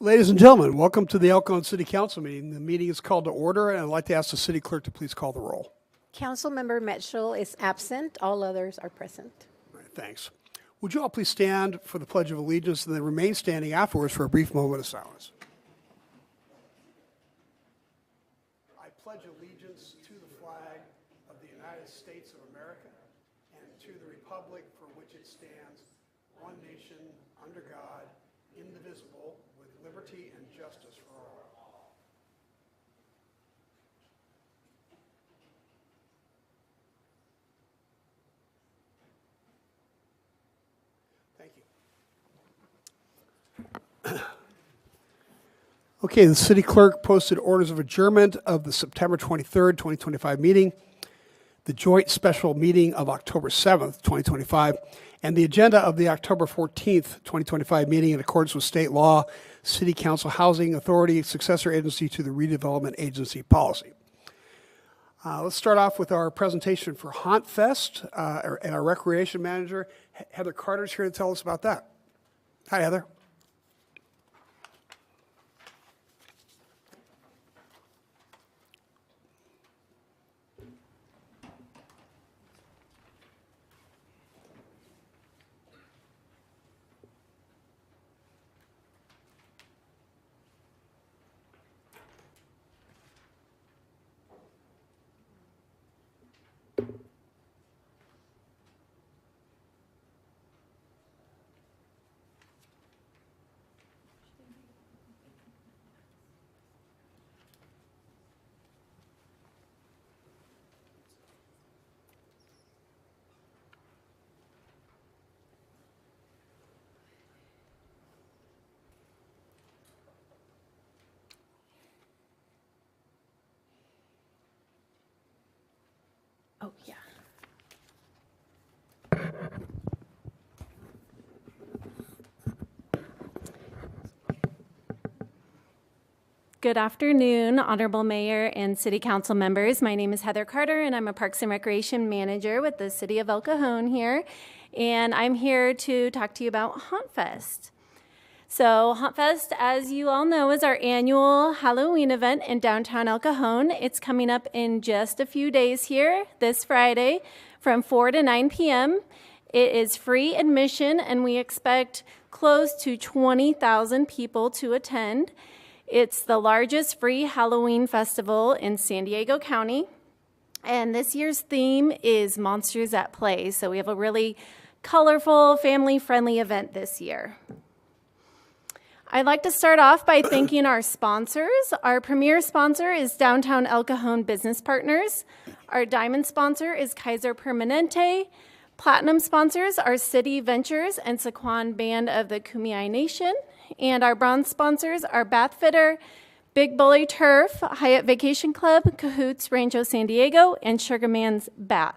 Ladies and gentlemen, welcome to the El Cajon City Council meeting. The meeting is called to order, and I'd like to ask the city clerk to please call the roll. Councilmember Mitchell is absent. All others are present. All right, thanks. Would you all please stand for the Pledge of Allegiance and then remain standing afterwards for a brief moment of silence? I pledge allegiance to the flag of the United States of America and to the republic for which it stands, one nation, under God, indivisible, with liberty and justice for all. Thank you. Okay, the city clerk posted orders of adjournment of the September 23rd, 2025 meeting, the joint special meeting of October 7th, 2025, and the agenda of the October 14th, 2025 meeting in accordance with state law, City Council Housing Authority, successor agency to the Redevelopment Agency policy. Let's start off with our presentation for Haunt Fest, and our recreation manager, Heather Carter, is here to tell us about that. Hi, Heather. Oh, yeah. Good afternoon, Honorable Mayor and City Council members. My name is Heather Carter, and I'm a Parks and Recreation Manager with the City of El Cajon here. And I'm here to talk to you about Haunt Fest. So Haunt Fest, as you all know, is our annual Halloween event in downtown El Cajon. It's coming up in just a few days here, this Friday, from 4 to 9 p.m. It is free admission, and we expect close to 20,000 people to attend. It's the largest free Halloween festival in San Diego County. And this year's theme is Monsters at Play. So we have a really colorful, family-friendly event this year. I'd like to start off by thanking our sponsors. Our premier sponsor is Downtown El Cajon Business Partners. Our diamond sponsor is Kaiser Permanente. Platinum sponsors are City Ventures and Saquon Band of the Kumeyaay Nation. And our bronze sponsors are Bath Fitter, Big Bully Turf, Hyatt Vacation Club, Cahoots Rancho San Diego, and Sugarman's Bath.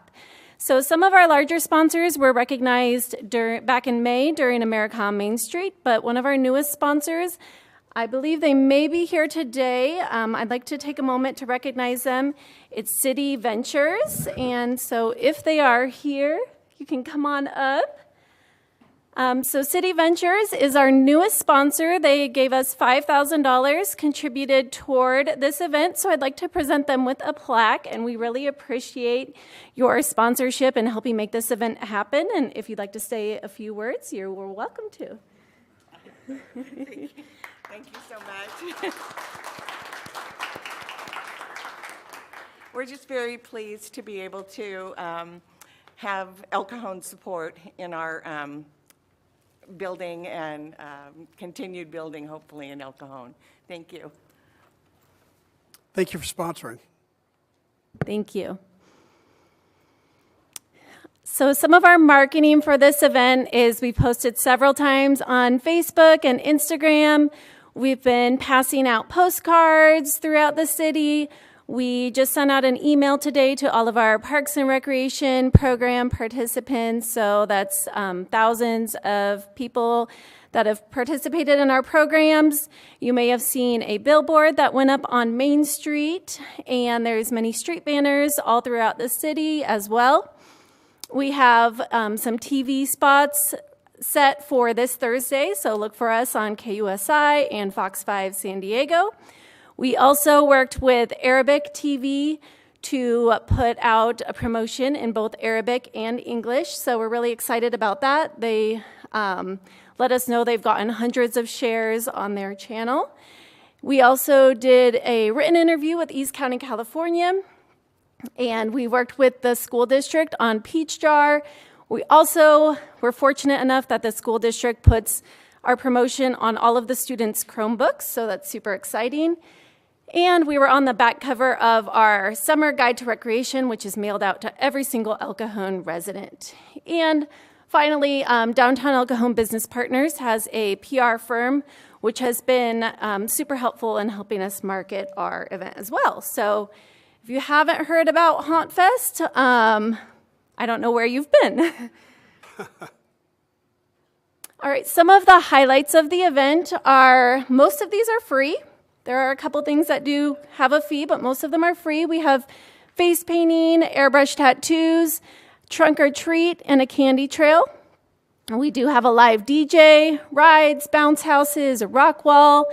So some of our larger sponsors were recognized back in May during AmeriCom Main Street, but one of our newest sponsors, I believe they may be here today. I'd like to take a moment to recognize them. It's City Ventures, and so if they are here, you can come on up. So City Ventures is our newest sponsor. They gave us $5,000 contributed toward this event, so I'd like to present them with a plaque, and we really appreciate your sponsorship and helping make this event happen. And if you'd like to say a few words, you're welcome to. Thank you so much. We're just very pleased to be able to have El Cajon support in our building and continued building, hopefully, in El Cajon. Thank you. Thank you for sponsoring. Thank you. So some of our marketing for this event is we posted several times on Facebook and Instagram. We've been passing out postcards throughout the city. We just sent out an email today to all of our Parks and Recreation program participants. So that's thousands of people that have participated in our programs. You may have seen a billboard that went up on Main Street, and there's many street banners all throughout the city as well. We have some TV spots set for this Thursday, so look for us on KUSI and Fox 5 San Diego. We also worked with Arabic TV to put out a promotion in both Arabic and English, so we're really excited about that. They let us know they've gotten hundreds of shares on their channel. We also did a written interview with East County, California, and we worked with the school district on Peach Jar. We also were fortunate enough that the school district puts our promotion on all of the students' Chromebooks, so that's super exciting. And we were on the back cover of our Summer Guide to Recreation, which is mailed out to every single El Cajon resident. And finally, Downtown El Cajon Business Partners has a PR firm, which has been super helpful in helping us market our event as well. So if you haven't heard about Haunt Fest, I don't know where you've been. All right, some of the highlights of the event are, most of these are free. There are a couple things that do have a fee, but most of them are free. We have face painting, airbrush tattoos, trunk or treat, and a candy trail. And we do have a live DJ, rides, bounce houses, a rock wall.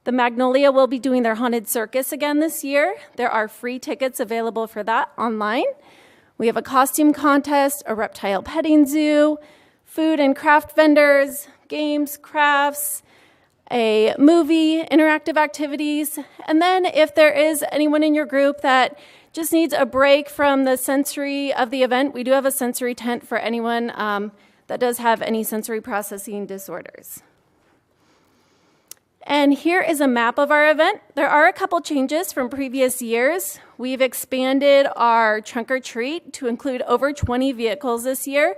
The Magnolia will be doing their haunted circus again this year. There are free tickets available for that online. We have a costume contest, a reptile petting zoo, food and craft vendors, games, crafts, a movie, interactive activities, and then if there is anyone in your group that just needs a break from the sensory of the event, we do have a sensory tent for anyone that does have any sensory processing disorders. And here is a map of our event. There are a couple changes from previous years. We've expanded our trunk or treat to include over 20 vehicles this year.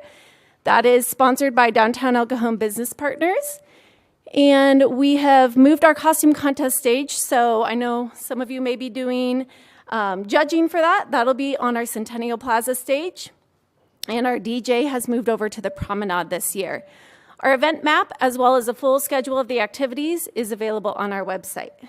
That is sponsored by Downtown El Cajon Business Partners. And we have moved our costume contest stage, so I know some of you may be doing judging for that. That'll be on our Centennial Plaza stage. And our DJ has moved over to the Promenade this year. Our event map, as well as a full schedule of the activities, is available on our website.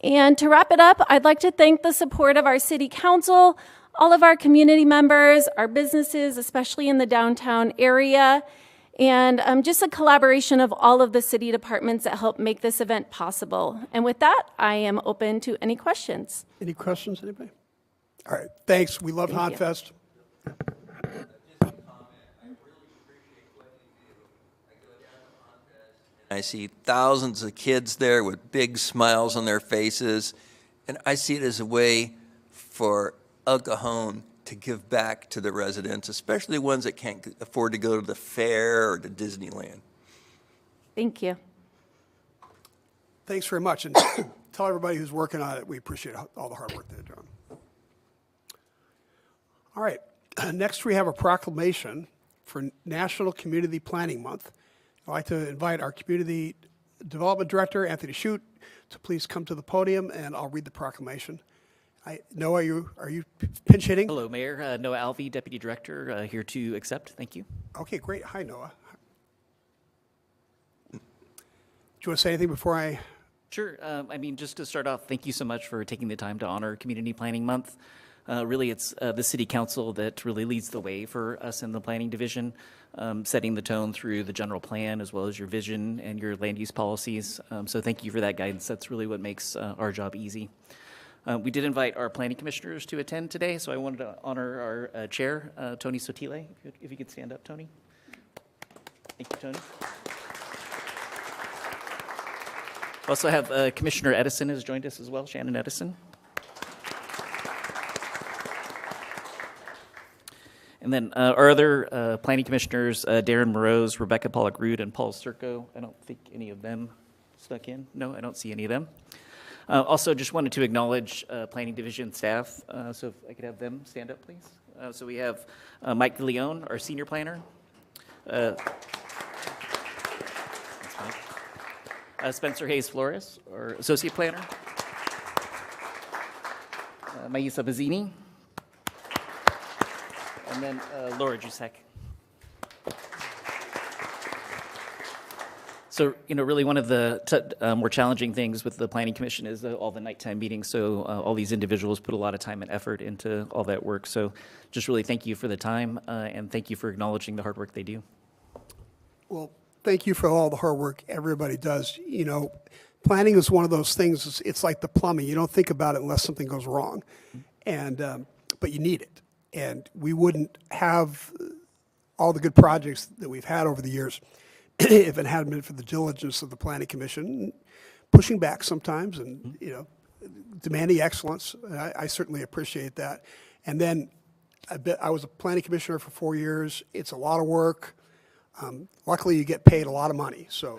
And to wrap it up, I'd like to thank the support of our city council, all of our community members, our businesses, especially in the downtown area, and just a collaboration of all of the city departments that help make this event possible. And with that, I am open to any questions. Any questions, anybody? All right, thanks. We love Haunt Fest. I see thousands of kids there with big smiles on their faces, and I see it as a way for El Cajon to give back to the residents, especially ones that can't afford to go to the fair or to Disneyland. Thank you. Thanks very much, and tell everybody who's working on it we appreciate all the hard work they're doing. All right, next we have a proclamation for National Community Planning Month. I'd like to invite our Community Development Director, Anthony Shute, to please come to the podium, and I'll read the proclamation. Noah, are you pinch hitting? Hello, Mayor. Noah Alvey, Deputy Director, here to accept. Thank you. Okay, great. Hi, Noah. Do you want to say anything before I? Sure. I mean, just to start off, thank you so much for taking the time to honor Community Planning Month. Really, it's the City Council that really leads the way for us in the Planning Division, setting the tone through the general plan as well as your vision and your land use policies. So thank you for that guidance. That's really what makes our job easy. We did invite our planning commissioners to attend today, so I wanted to honor our chair, Tony Sotile. If you could stand up, Tony. Thank you, Tony. We also have Commissioner Edison has joined us as well, Shannon Edison. And then our other planning commissioners, Darren Morose, Rebecca Pollock-Rood, and Paul Circo. I don't think any of them stuck in. No, I don't see any of them. Also, just wanted to acknowledge Planning Division staff, so if I could have them stand up, please. So we have Mike Leone, our senior planner. Spencer Hayes Flores, our associate planner. Maisa Bazzini. And then So, really one of the more challenging things with the Planning Commission is all the nighttime meetings. So all these individuals put a lot of time and effort into all that work. So just really thank you for the time and thank you for acknowledging the hard work they do. Well, thank you for all the hard work everybody does. Planning is one of those things, it's like the plumbing. You don't think about it unless something goes wrong. But you need it. And we wouldn't have all the good projects that we've had over the years if it hadn't been for the diligence of the Planning Commission, pushing back sometimes and, demanding excellence. I certainly appreciate that. And then I was a planning commissioner for 4 years. It's a lot of work. Luckily, you get paid a lot of money. So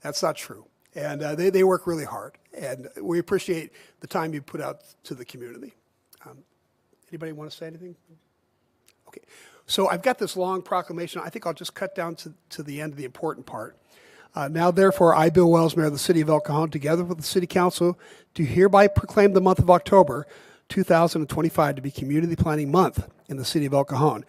that's not true. And they work really hard. And we appreciate the time you put out to the community. Anybody want to say anything? Okay. So I've got this long proclamation. I think I'll just cut down to the end of the important part. Now, therefore, I, Bill Wells, Mayor of the City of El Cajon, together with the City Council, do hereby proclaim the month of October 2025 to be Community Planning Month in the City of El Cajon,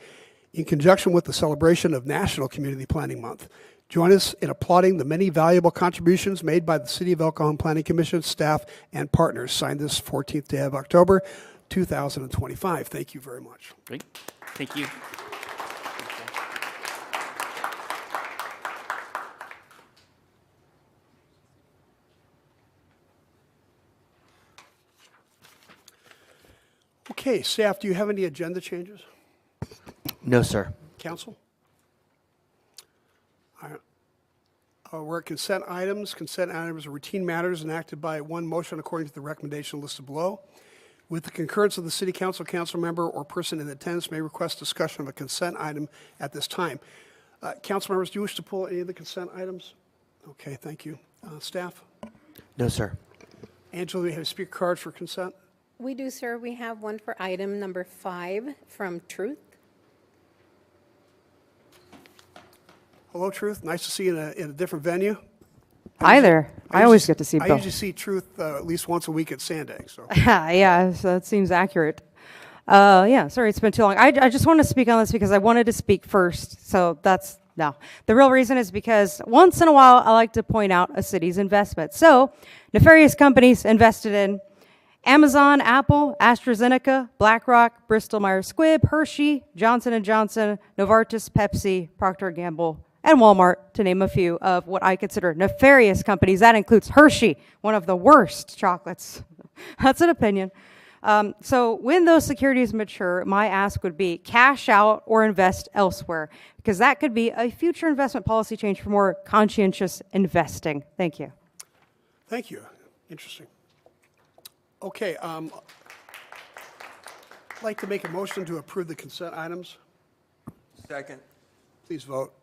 in conjunction with the celebration of National Community Planning Month. Join us in applauding the many valuable contributions made by the City of El Cajon Planning Commission, staff, and partners. Signed this 14th day of October 2025. Thank you very much. Great. Thank you. Okay, staff, do you have any agenda changes? No, sir. Council? All right. We're at consent items. Consent items are routine matters enacted by one motion according to the recommendation listed below. With the concurrence of the City Council, council member or person in attendance may request discussion of a consent item at this time. Council members, do you wish to pull any of the consent items? Okay, thank you. Staff? No, sir. Angela, do we have speaker cards for consent? We do, sir. We have one for item number 5 from Truth. Hello, Truth. Nice to see you in a different venue. Hi there. I always get to see I Bill. usually see Truth at least once a week at Sandag. So Yeah, so that seems accurate. Yeah, sorry it's been too long. I just want to speak on this because I wanted to speak first. So that's, no. The real reason is because once in a while I like to point out a city's investment. So nefarious companies invested in Amazon, Apple, AstraZeneca, BlackRock, Bristol-Myers Squibb, Hershey, Johnson & Johnson, Novartis, Pepsi, Procter & Gamble, and Walmart, to name a few of what I consider nefarious companies. That includes Hershey, one of the worst chocolates. That's an opinion. So when those securities mature, my ask would be cash out or invest elsewhere, because that could be a future investment policy change for more conscientious investing. Thank you. thank you. Interesting. Okay. I'd like to make a motion to approve the consent items. Second. Please vote.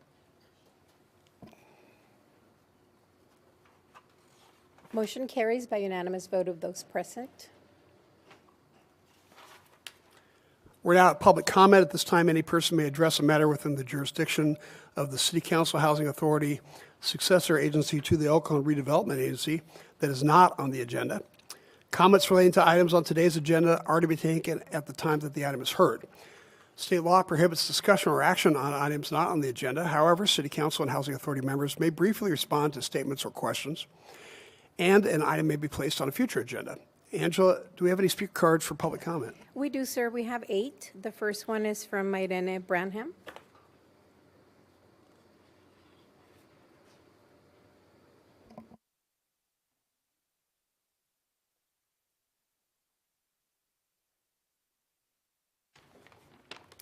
Motion carries by unanimous vote of those present. We're now at public comment. At this time, any person may address a matter within the jurisdiction of the City Council Housing Authority, successor agency to the El Cajon Redevelopment Agency, that is not on the agenda. Comments relating to items on today's agenda are to be taken at the time that the item is heard. State law prohibits discussion or action on items not on the agenda. However, City Council and Housing Authority members may briefly respond to statements or questions, and an item may be placed on a future agenda. Angela, do we have any speaker cards for public comment? We do, sir. We have 8. The first one is from Irene Branham.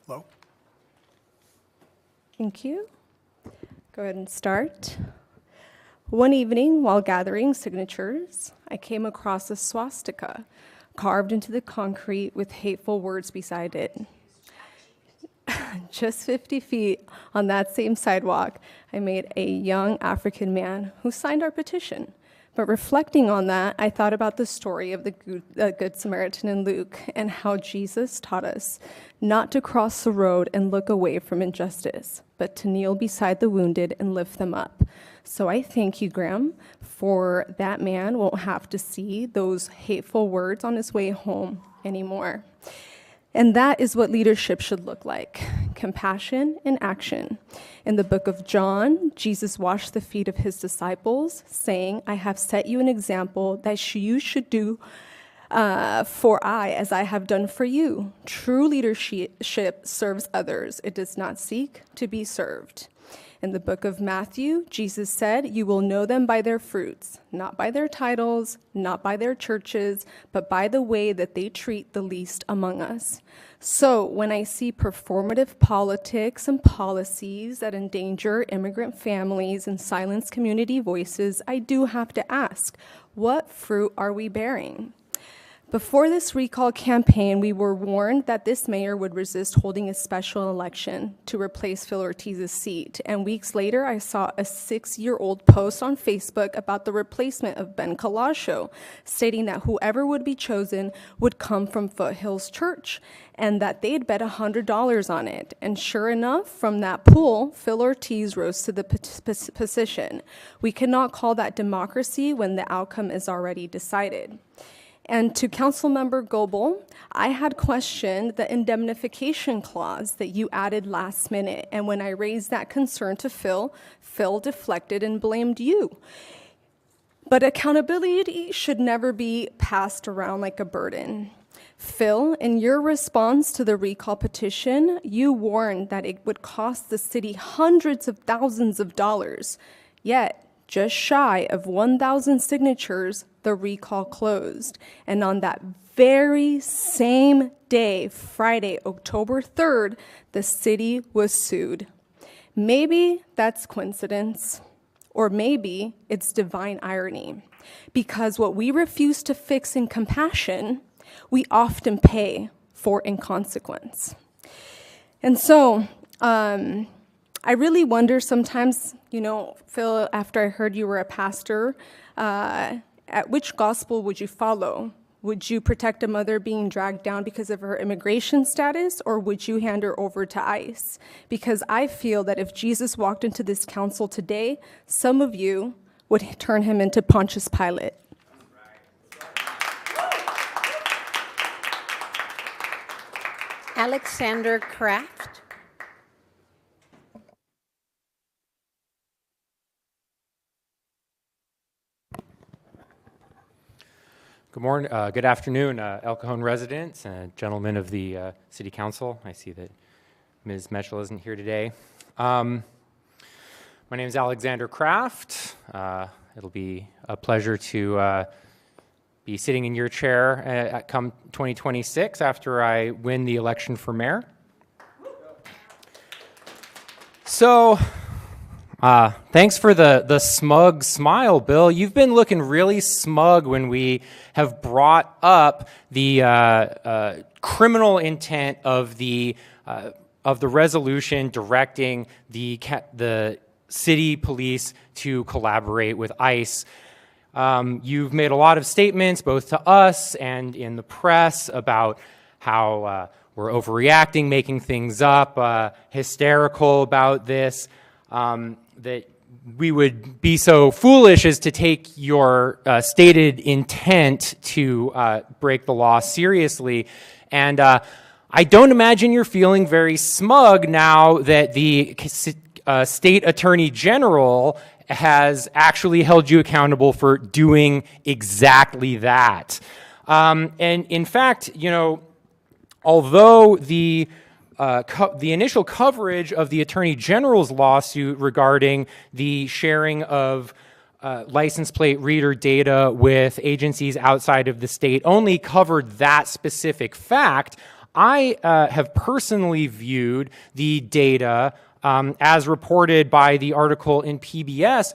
Hello? Thank you. Go ahead and start. One evening, while gathering signatures, I came across a swastika carved into the concrete with hateful words beside it. Just 50 feet on that same sidewalk, I made a young African man who signed our petition. But reflecting on that, I thought about the story of the Good Samaritan in Luke and how Jesus taught us not to cross the road and look away from injustice, but to kneel beside the wounded and lift them up. So I thank you, Graham, for that man won't have to see those hateful words on his way home anymore. And that is what leadership should look like: compassion in action. In the book of John, Jesus washed the feet of his disciples, saying, I have set you an example that you should do for I, as I have done for you. True leadership serves others. It does not seek to be served. In the book of Matthew, Jesus said, you will know them by their fruits, not by their titles, not by their churches, but by the way that they treat the least among us. So when I see performative politics and policies that endanger immigrant families and silence community voices, I do have to ask, what fruit are we bearing? Before this recall campaign, we were warned that this mayor would resist holding a special election to replace Phil Ortiz's seat. And weeks later, I saw a 6-year-old post on Facebook about the replacement of Ben Colasso, stating that whoever would be chosen would come from Foothills Church and that they'd bet $100 on it. And sure enough, from that pool, Phil Ortiz rose to the position. We cannot call that democracy when the outcome is already decided. And to Councilmember Goebel, I had questioned the indemnification clause that you added last minute. And when I raised that concern to Phil, Phil deflected and blamed you. But accountability should never be passed around like a burden. Phil, in your response to the recall petition, you warned that it would cost the city hundreds of thousands of dollars. Yet, just shy of 1,000 signatures, the recall closed. And on that very same day, Friday, October 3rd, the city was sued. Maybe that's coincidence, or maybe it's divine irony, because what we refuse to fix in compassion, we often pay for in consequence. And so, I really wonder sometimes, Phil, after I heard you were a pastor, at which gospel would you follow? Would you protect a mother being dragged down because of her immigration status, or would you hand her over to ICE? Because I feel that if Jesus walked into this council today, some of you would turn him into Pontius Pilate. Alexander Kraft. Good morning, good afternoon, El Cajon residents and gentlemen of the City Council. I see that Ms. Mitchell isn't here today. My name is Alexander Kraft. It'll be a pleasure to be sitting in your chair at come 2026 after I win the election for mayor. So, thanks for the smug smile, Bill. You've been looking really smug when we have brought up the criminal intent of the resolution directing the city police to collaborate with ICE. You've made a lot of statements, both to us and in the press, about how we're overreacting, making things up, hysterical about this. That we would be so foolish as to take your stated intent to break the law seriously. And I don't imagine you're feeling very smug now that the state attorney general has actually held you accountable for doing exactly that. And in fact, although the initial coverage of the Attorney General's lawsuit regarding the sharing of license plate reader data with agencies outside of the state only covered that specific fact, I have personally viewed the data as reported by the article in PBS,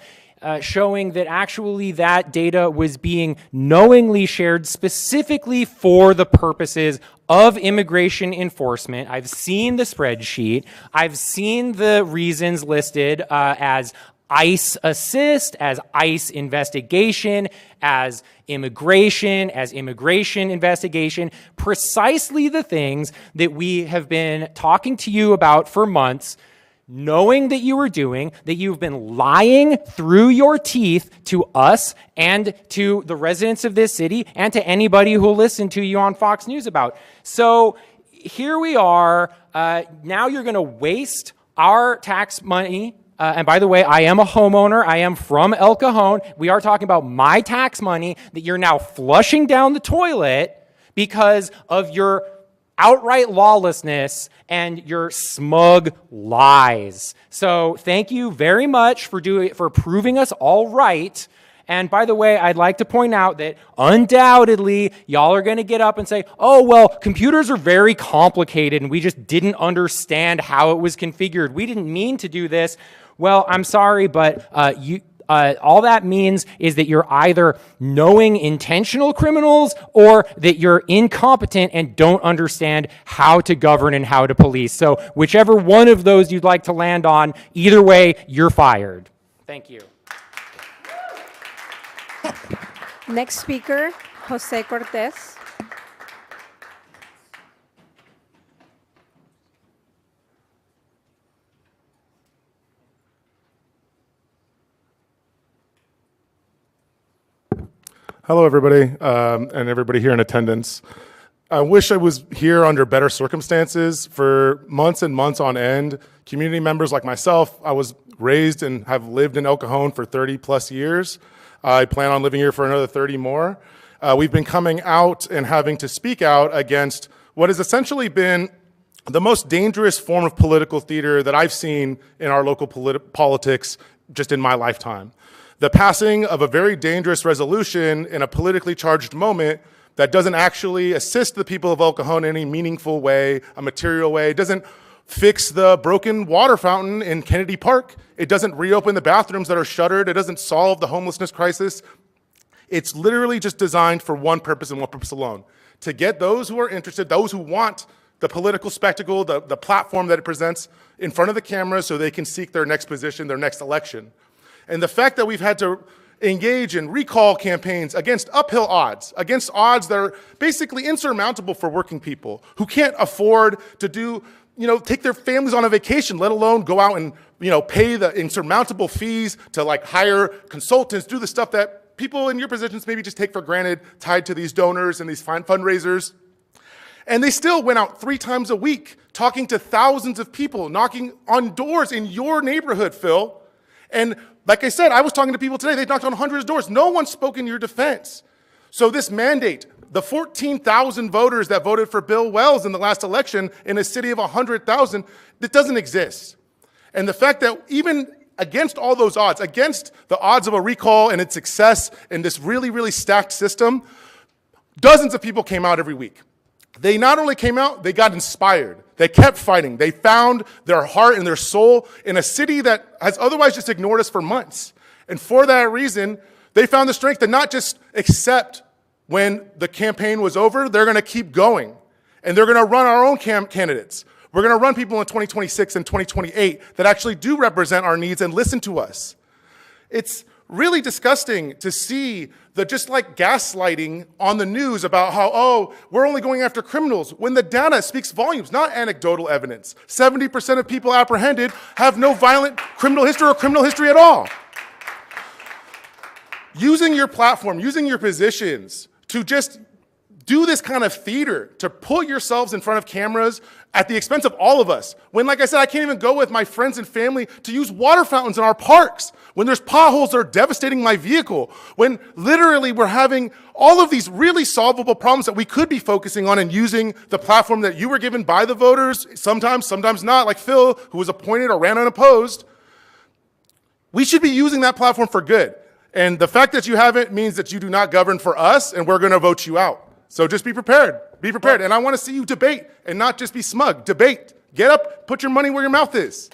showing that actually that data was being knowingly shared specifically for the purposes of immigration enforcement. I've seen the spreadsheet. I've seen the reasons listed as ICE assist, as ICE investigation, as immigration investigation, precisely the things that we have been talking to you about for months, knowing that you were doing, that you've been lying through your teeth to us and to the residents of this city and to anybody who will listen to you on Fox News about. So here we are. Now you're going to waste our tax money. And by the way, I am a homeowner. I am from El Cajon. We are talking about my tax money that you're now flushing down the toilet because of your outright lawlessness and your smug lies. So thank you very much for proving us all right. And by the way, I'd like to point out that undoubtedly y'all are going to get up and say, oh, well, computers are very complicated and we just didn't understand how it was configured. We didn't mean to do this. Well, I'm sorry, but all that means is that you're either knowing intentional criminals or that you're incompetent and don't understand how to govern and how to police. So whichever one of those you'd like to land on, either way, you're fired. Thank you. Next speaker, Jose Cortez. Hello, everybody, and everybody here in attendance. I wish I was here under better circumstances. For months and months on end, community members like myself, I was raised and have lived in El Cajon for 30 plus years. I plan on living here for another 30 more. We've been coming out and having to speak out against what has essentially been the most dangerous form of political theater that I've seen in our local politics just in my lifetime. The passing of a very dangerous resolution in a politically charged moment that doesn't actually assist the people of El Cajon in any meaningful way, a material way. It doesn't fix the broken water fountain in Kennedy Park. It doesn't reopen the bathrooms that are shuttered. It doesn't solve the homelessness crisis. It's literally just designed for one purpose and one purpose alone: to get those who are interested, those who want the political spectacle, the platform that it presents in front of the camera so they can seek their next position, their next election. And the fact that we've had to engage in recall campaigns against uphill odds, against odds that are basically insurmountable for working people who can't afford to take their families on a vacation, let alone go out and, pay the insurmountable fees to hire consultants, do the stuff that people in your positions maybe just take for granted, tied to these donors and these fundraisers. And they still went out 3 times a week, talking to thousands of people, knocking on doors in your neighborhood, Phil. And like I said, I was talking to people today, they knocked on hundreds of doors. No one spoke in your defense. So this mandate, the 14,000 voters that voted for Bill Wells in the last election in a city of 100,000, that doesn't exist. And the fact that even against all those odds, against the odds of a recall and its success in this really, really stacked system, dozens of people came out every week. They not only came out, they got inspired. They kept fighting. They found their heart and their soul in a city that has otherwise just ignored us for months. And for that reason, they found the strength to not just accept when the campaign was over, they're going to keep going. And they're going to run our own candidates. We're going to run people in 2026 and 2028 that actually do represent our needs and listen to us. It's really disgusting to see the just gaslighting on the news about how, we're only going after criminals, when the data speaks volumes, not anecdotal evidence. 70% of people apprehended have no violent criminal history or criminal history at all. Using your platform, using your positions to just do this kind of theater, to put yourselves in front of cameras at the expense of all of us. When, like I said, I can't even go with my friends and family to use water fountains in our parks. When there's potholes that are devastating my vehicle. When literally we're having all of these really solvable problems that we could be focusing on and using the platform that you were given by the voters, sometimes not, like Phil, who was appointed or ran unopposed. We should be using that platform for good. And the fact that you haven't means that you do not govern for us, and we're going to vote you out. So just be prepared. Be prepared. And I want to see you debate and not just be smug. Debate. Get up, put your money where your mouth is.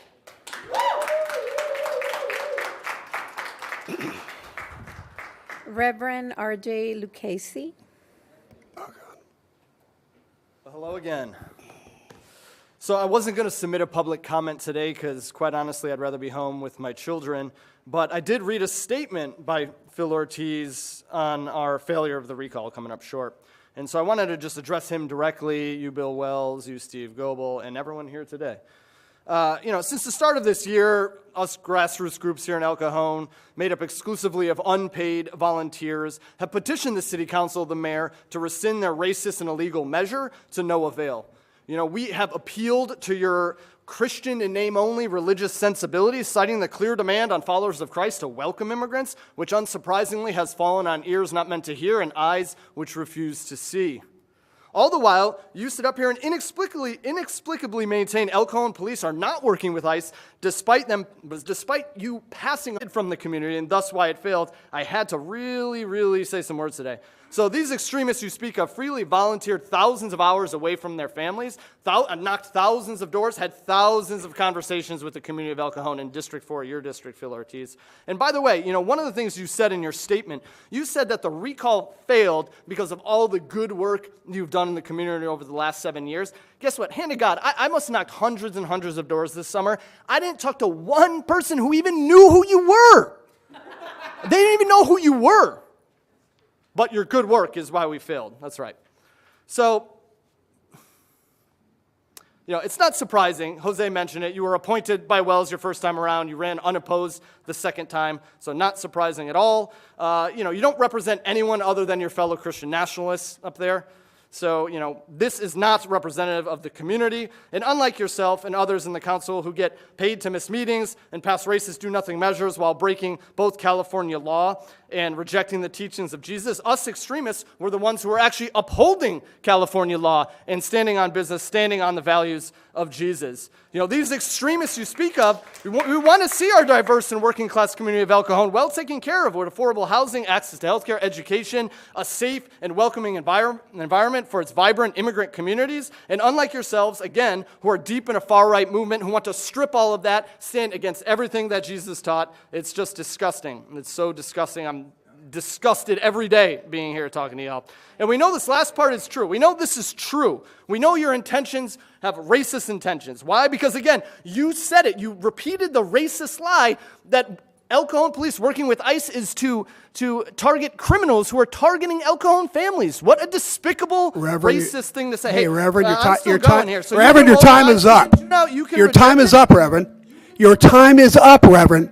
Reverend R.J. Lucchese. Hello again. So I wasn't going to submit a public comment today because, quite honestly, I'd rather be home with my children. But I did read a statement by Phil Ortiz on our failure of the recall coming up short. And so I wanted to just address him directly, you Bill Wells, you Steve Goebel, and everyone here today. Since the start of this year, us grassroots groups here in El Cajon, made up exclusively of unpaid volunteers, have petitioned the city council, the mayor, to rescind their racist and illegal measure to no avail. You know, we have appealed to your Christian in name only religious sensibilities, citing the clear demand on followers of Christ to welcome immigrants, which unsurprisingly has fallen on ears not meant to hear and eyes which refuse to see. All the while, you sit up here and inexplicably maintain El Cajon police are not working with ICE, despite you passing it from the community, and thus why it failed. I had to really say some words today. So these extremists you speak of freely volunteered thousands of hours away from their families, knocked thousands of doors, had thousands of conversations with the community of El Cajon in District 4, your district, Phil Ortiz. And by the way, you know, one of the things you said in your statement, you said that the recall failed because of all the good work you've done in the community over the last 7 years. Guess what? Hand to God, I must have knocked hundreds and hundreds of doors this summer. I didn't talk to one person who even knew who you were. They didn't even know who you were. But your good work is why we failed. That's right. So, you know, it's not surprising. Jose mentioned it. You were appointed by Wells your first time around. You ran unopposed the second time. So not surprising at all. You know, you don't represent anyone other than your fellow Christian nationalists up there. So, you know, this is not representative of the community. And unlike yourself and others in the council who get paid to miss meetings and pass racist do-nothing measures while breaking both California law and rejecting the teachings of Jesus, us extremists were the ones who were actually upholding California law and standing on business, standing on the values of Jesus. You know, these extremists you speak of, we want to see our diverse and working class community of El Cajon well taken care of with affordable housing, access to healthcare, education, a safe and welcoming environment for its vibrant immigrant communities. And unlike yourselves, again, who are deep in a far-right movement, who want to strip all of that, stand against everything that Jesus taught, it's just disgusting. It's so disgusting. I'm disgusted every day being here talking to y'all. And we know this last part is true. We know this is true. We know your intentions have racist intentions. Why? Because again, you said it. You repeated the racist lie that El Cajon police working with ICE is to target criminals who are targeting El Cajon families. What a despicable, racist thing to say. Hey, Reverend, your time is up. Your time is up, Reverend. Your time is up, Reverend.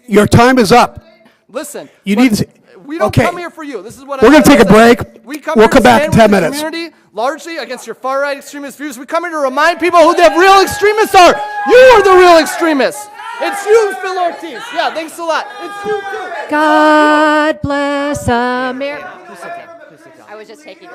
Your time is up. Listen, you need to. We don't come here for you. This is what we're going to take a break. We'll come back in 10 minutes. Community, largely against your far-right extremist views. We come here to remind people who the real extremists are. You are the real extremists. It's you, Phil Ortiz. Yeah, thanks a lot. It's you too. God bless America. I was just taking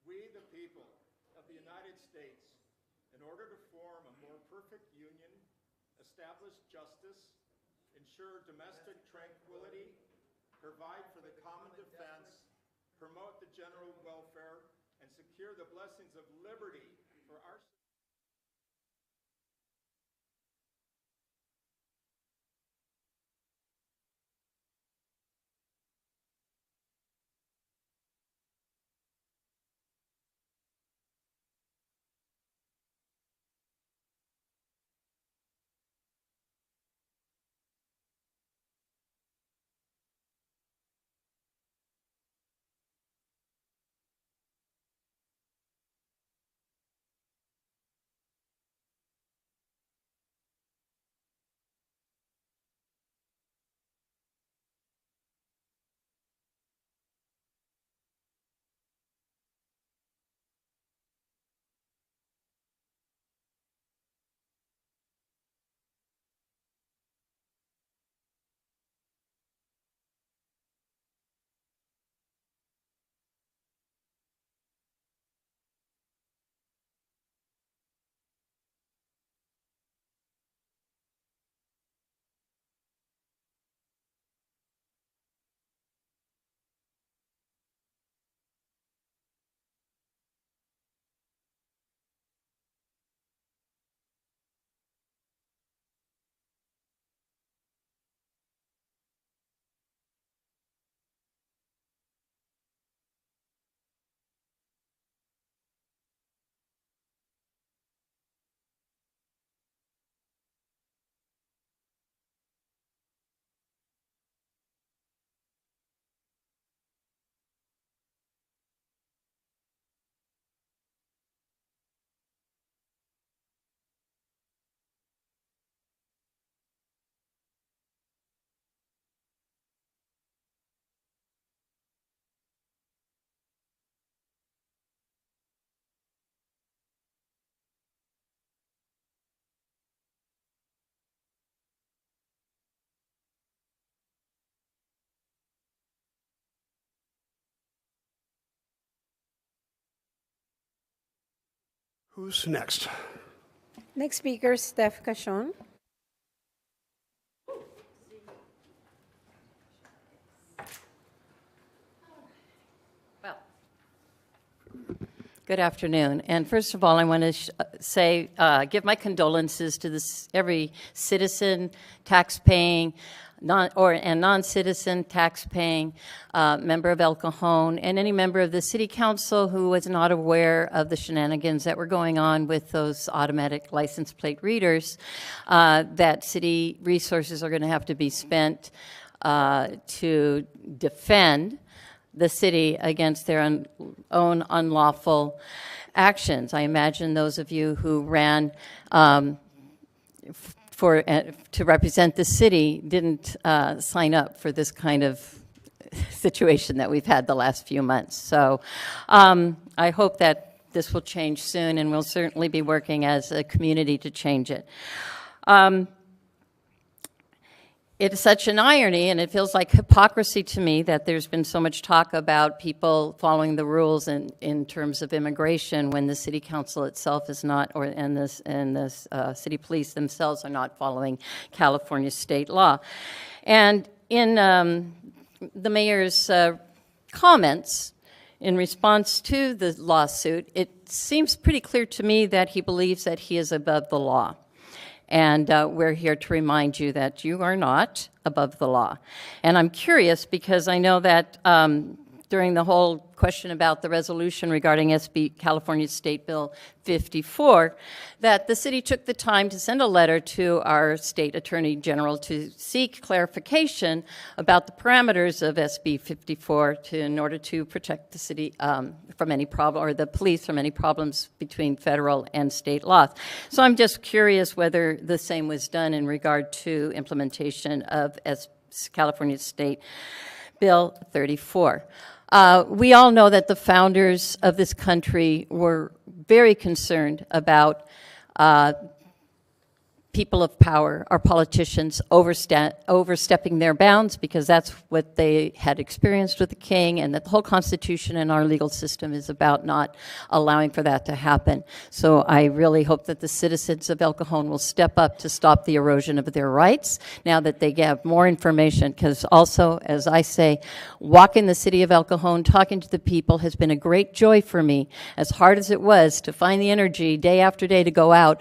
We, the people of the United States, in order to form a more perfect union, establish justice, ensure domestic tranquility, provide for the common defense, promote the general welfare, and secure the blessings of liberty for our Who's next? Next speaker, Steph Cajon. Well, good afternoon. And first of all, I want to give my condolences to every citizen, tax-paying, non-citizen tax-paying member of El Cajon, and any member of the City Council who was not aware of the shenanigans that were going on with those automatic license plate readers, that city resources are going to have to be spent to defend the city against their own unlawful actions. I imagine those of you who ran to represent the city didn't sign up for this kind of situation that we've had the last few months. So I hope that this will change soon, and we'll certainly be working as a community to change it. It's such an irony, and it feels like hypocrisy to me that there's been so much talk about people following the rules in terms of immigration when the city council itself is not, and the city police themselves are not following California state law. And in the mayor's comments in response to the lawsuit, it seems pretty clear to me that he believes that he is above the law. And we're here to remind you that you are not above the law. And I'm curious because I know that during the whole question about the resolution regarding SB California State Bill 54, that the city took the time to send a letter to our state attorney general to seek clarification about the parameters of SB 54 in order to protect the city from any problem, or the police from any problems between federal and state laws. So I'm just curious whether the same was done in regard to implementation of California State Bill 34. We all know that the founders of this country were very concerned about people of power, our politicians, overstepping their bounds, because that's what they had experienced with the king, and that the whole Constitution and our legal system is about not allowing for that to happen. So I really hope that the citizens of El Cajon will step up to stop the erosion of their rights now that they have more information, because also, as I say, walking the city of El Cajon, talking to the people has been a great joy for me, as hard as it was to find the energy day after day to go out.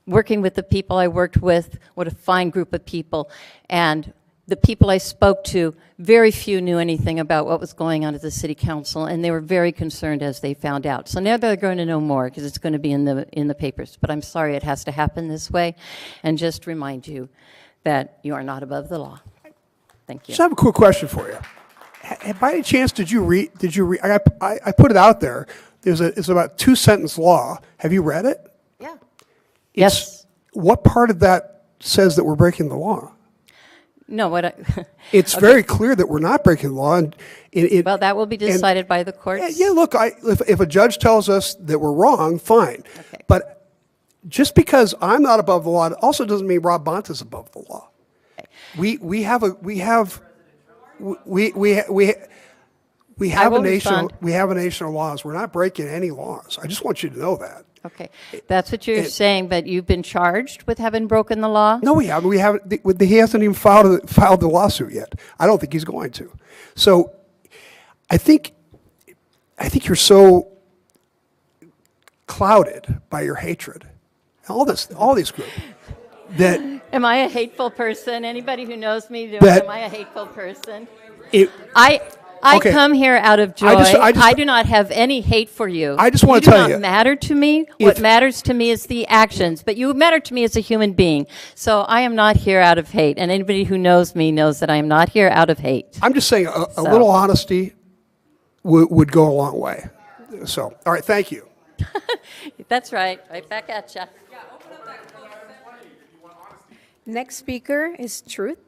Working with the people I worked with, what a fine group of people. And the people I spoke to, very few knew anything about what was going on at the city council, and they were very concerned as they found out. So now they're going to know more, because it's going to be in the papers. But I'm sorry it has to happen this way. And just remind you that you are not above the law. Thank you. Just have a quick question for you. By any chance, did you read, I put it out there. It's about 2-sentence law. Have you read it? Yeah. Yes. What part of that says that we're breaking the law? No, it's okay. Very clear that we're not breaking the law. And well, that will be decided by the courts. Yeah, look, if a judge tells us that we're wrong, fine. Okay. But just because I'm not above the law, it also doesn't mean Rob Bonta's above the law. Okay. We have a nation of laws. We're not breaking any laws. I just want you to know that. Okay, that's what you're saying, but you've been charged with having broken the law? No, we haven't. We haven't. He hasn't even filed the lawsuit yet. I don't think he's going to. So, I think you're so clouded by your hatred, all these groups, that. Am I a hateful person? Anybody who knows me, am I a hateful person? I okay. come here out of joy. I do not have any hate for you. I just want to tell you. You do not matter to me. What matters to me is the actions. But you matter to me as a human being. So I am not here out of hate. And anybody who knows me knows that I am not here out of hate. I'm just saying a little honesty would go a long way. So, all right, thank you. That's right. Right back at you. Next speaker is Truth.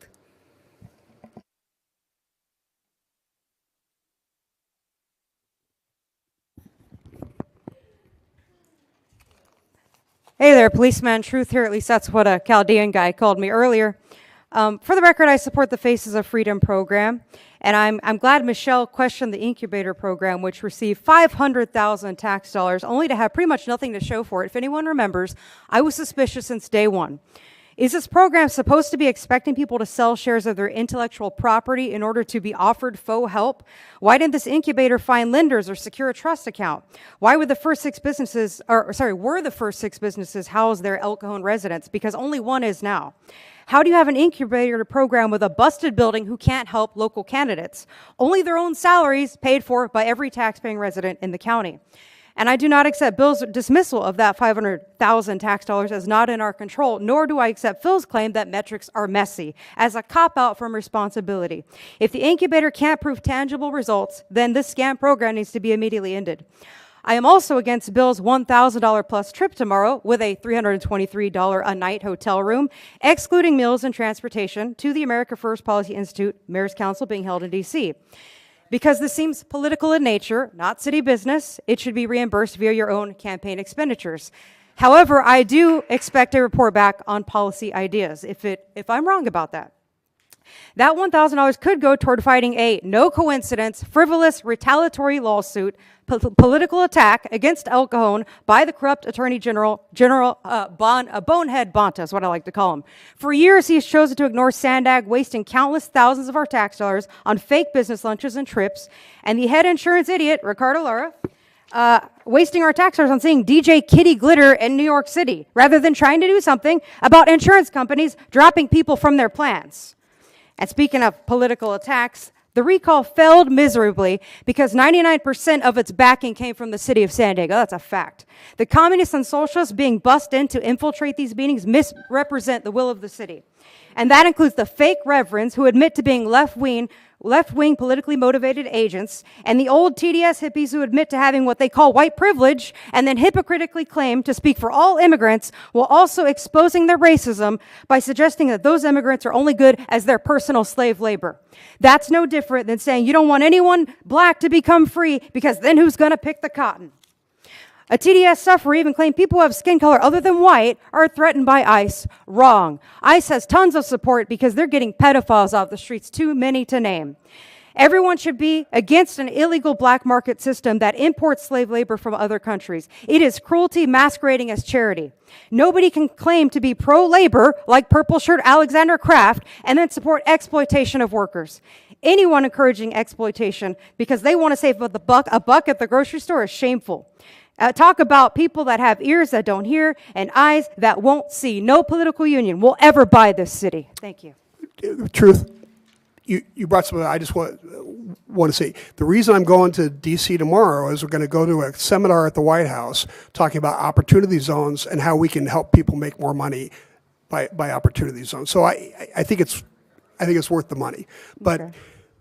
Hey there, policeman. Truth here, at least that's what a Chaldean guy called me earlier. For the record, I support the Faces of Freedom program, and I'm glad Michelle questioned the incubator program, which received 500,000 tax dollars, only to have pretty much nothing to show for it. If anyone remembers, I was suspicious since day one. Is this program supposed to be expecting people to sell shares of their intellectual property in order to be offered faux help? Why didn't this incubator find lenders or secure a trust account? Why would the first 6 businesses, were the first 6 businesses house their El Cajon residents? Because only one is now. How do you have an incubator program with a busted building who can't help local candidates? Only their own salaries paid for by every taxpaying resident in the county. And I do not accept Bill's dismissal of that 500,000 tax dollars as not in our control, nor do I accept Phil's claim that metrics are messy, as a cop-out from responsibility. If the incubator can't prove tangible results, then this scam program needs to be immediately ended. I am also against Bill's $1,000 plus trip tomorrow with a $323 a night hotel room, excluding meals and transportation, to the America First Policy Institute Mayor's Council being held in D.C. Because this seems political in nature, not city business, it should be reimbursed via your own campaign expenditures. However, I do expect a report back on policy ideas if I'm wrong about that. That $1,000 could go toward fighting a no coincidence, frivolous, retaliatory lawsuit, political attack against El Cajon by the corrupt Attorney General, Bonehead Bonta is what I like to call him. For years, he has chosen to ignore Sandag, wasting countless thousands of our tax dollars on fake business lunches and trips, and the head insurance idiot, Ricardo Lara, wasting our tax dollars on seeing DJ Kitty Glitter in New York City, rather than trying to do something about insurance companies dropping people from their plans. And speaking of political attacks, the recall failed miserably because 99% of its backing came from the city of San Diego. That's a fact. The communists and socialists being bussed in to infiltrate these meetings misrepresent the will of the city. And that includes the fake reverends who admit to being left-wing politically motivated agents, and the old TDS hippies who admit to having what they call white privilege and then hypocritically claim to speak for all immigrants while also exposing their racism by suggesting that those immigrants are only good as their personal slave labor. That's no different than saying you don't want anyone black to become free because then who's going to pick the cotton? A TDS sufferer even claimed people who have skin color other than white are threatened by ICE. Wrong. ICE has tons of support because they're getting pedophiles off the streets, too many to name. Everyone should be against an illegal black market system that imports slave labor from other countries. It is cruelty masquerading as charity. Nobody can claim to be pro-labor, like purple shirt Alexander Kraft, and then support exploitation of workers. Anyone encouraging exploitation because they want to save a buck at the grocery store is shameful. Talk about people that have ears that don't hear and eyes that won't see. No political union will ever buy this city. Thank you. Truth. You brought something I just want to say. The reason I'm going to D.C. tomorrow is we're going to go to a seminar at the White House talking about opportunity zones and how we can help people make more money by opportunity zones. So I think it's worth the money. But Okay.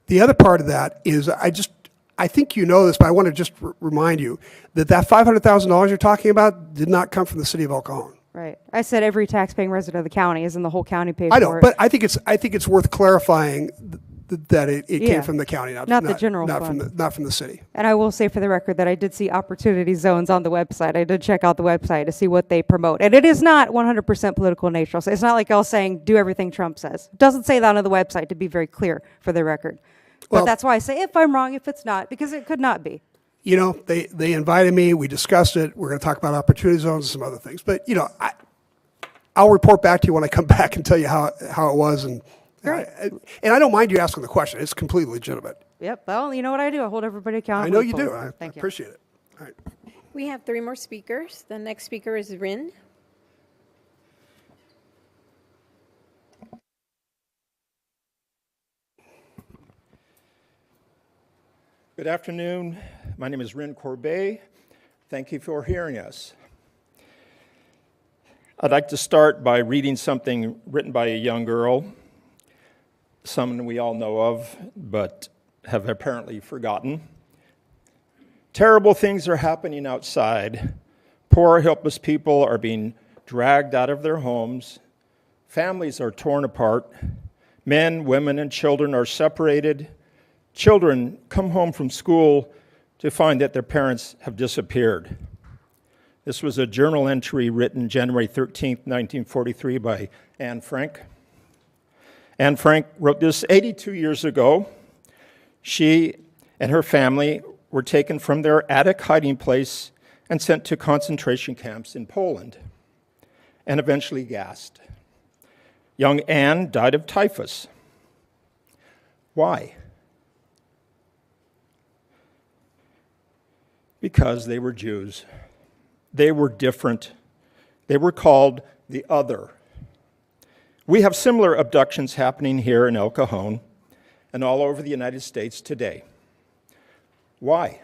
the other part of that is I think you know this, but I want to just remind you that $500,000 you're talking about did not come from the city of El Cajon. Right. I said every taxpaying resident of the county, isn't the whole county paid I for know, it? but I think it's worth clarifying that it Yeah. came from the county, Not the general not fund. from the city. And I will say for the record that I did see opportunity zones on the website. I did check out the website to see what they promote. And it is not 100% political in nature. So it's not like I was saying do everything Trump says. It doesn't say that on the website, to be very clear for the record. Well- But that's why I say if I'm wrong, if it's not, because it could not be. You know, they invited me, we discussed it, we're going to talk about opportunity zones and some other things. But, you know, I'll report back to you when I come back and tell you how it was. And I don't mind you asking the question. It's completely legitimate. Yep. Well, you know what I do? I hold everybody accountable. I know you equally. do. I Thank you. appreciate it. All right. We have 3 more speakers. The next speaker is Rin. Good afternoon. My name is Rin Corbet. Thank you for hearing us. I'd like to start by reading something written by a young girl, someone we all know of, but have apparently forgotten. Terrible things are happening outside. Poor, helpless people are being dragged out of their homes. Families are torn apart. Men, women, and children are separated. Children come home from school to find that their parents have disappeared. This was a journal entry written January 13th, 1943 by Anne Frank. Anne Frank wrote this 82 years ago. She and her family were taken from their attic hiding place and sent to concentration camps in Poland and eventually gassed. Young Anne died of typhus. Why? Because they were Jews. They were different. They were called the other. We have similar abductions happening here in El Cajon and all over the United States today. Why?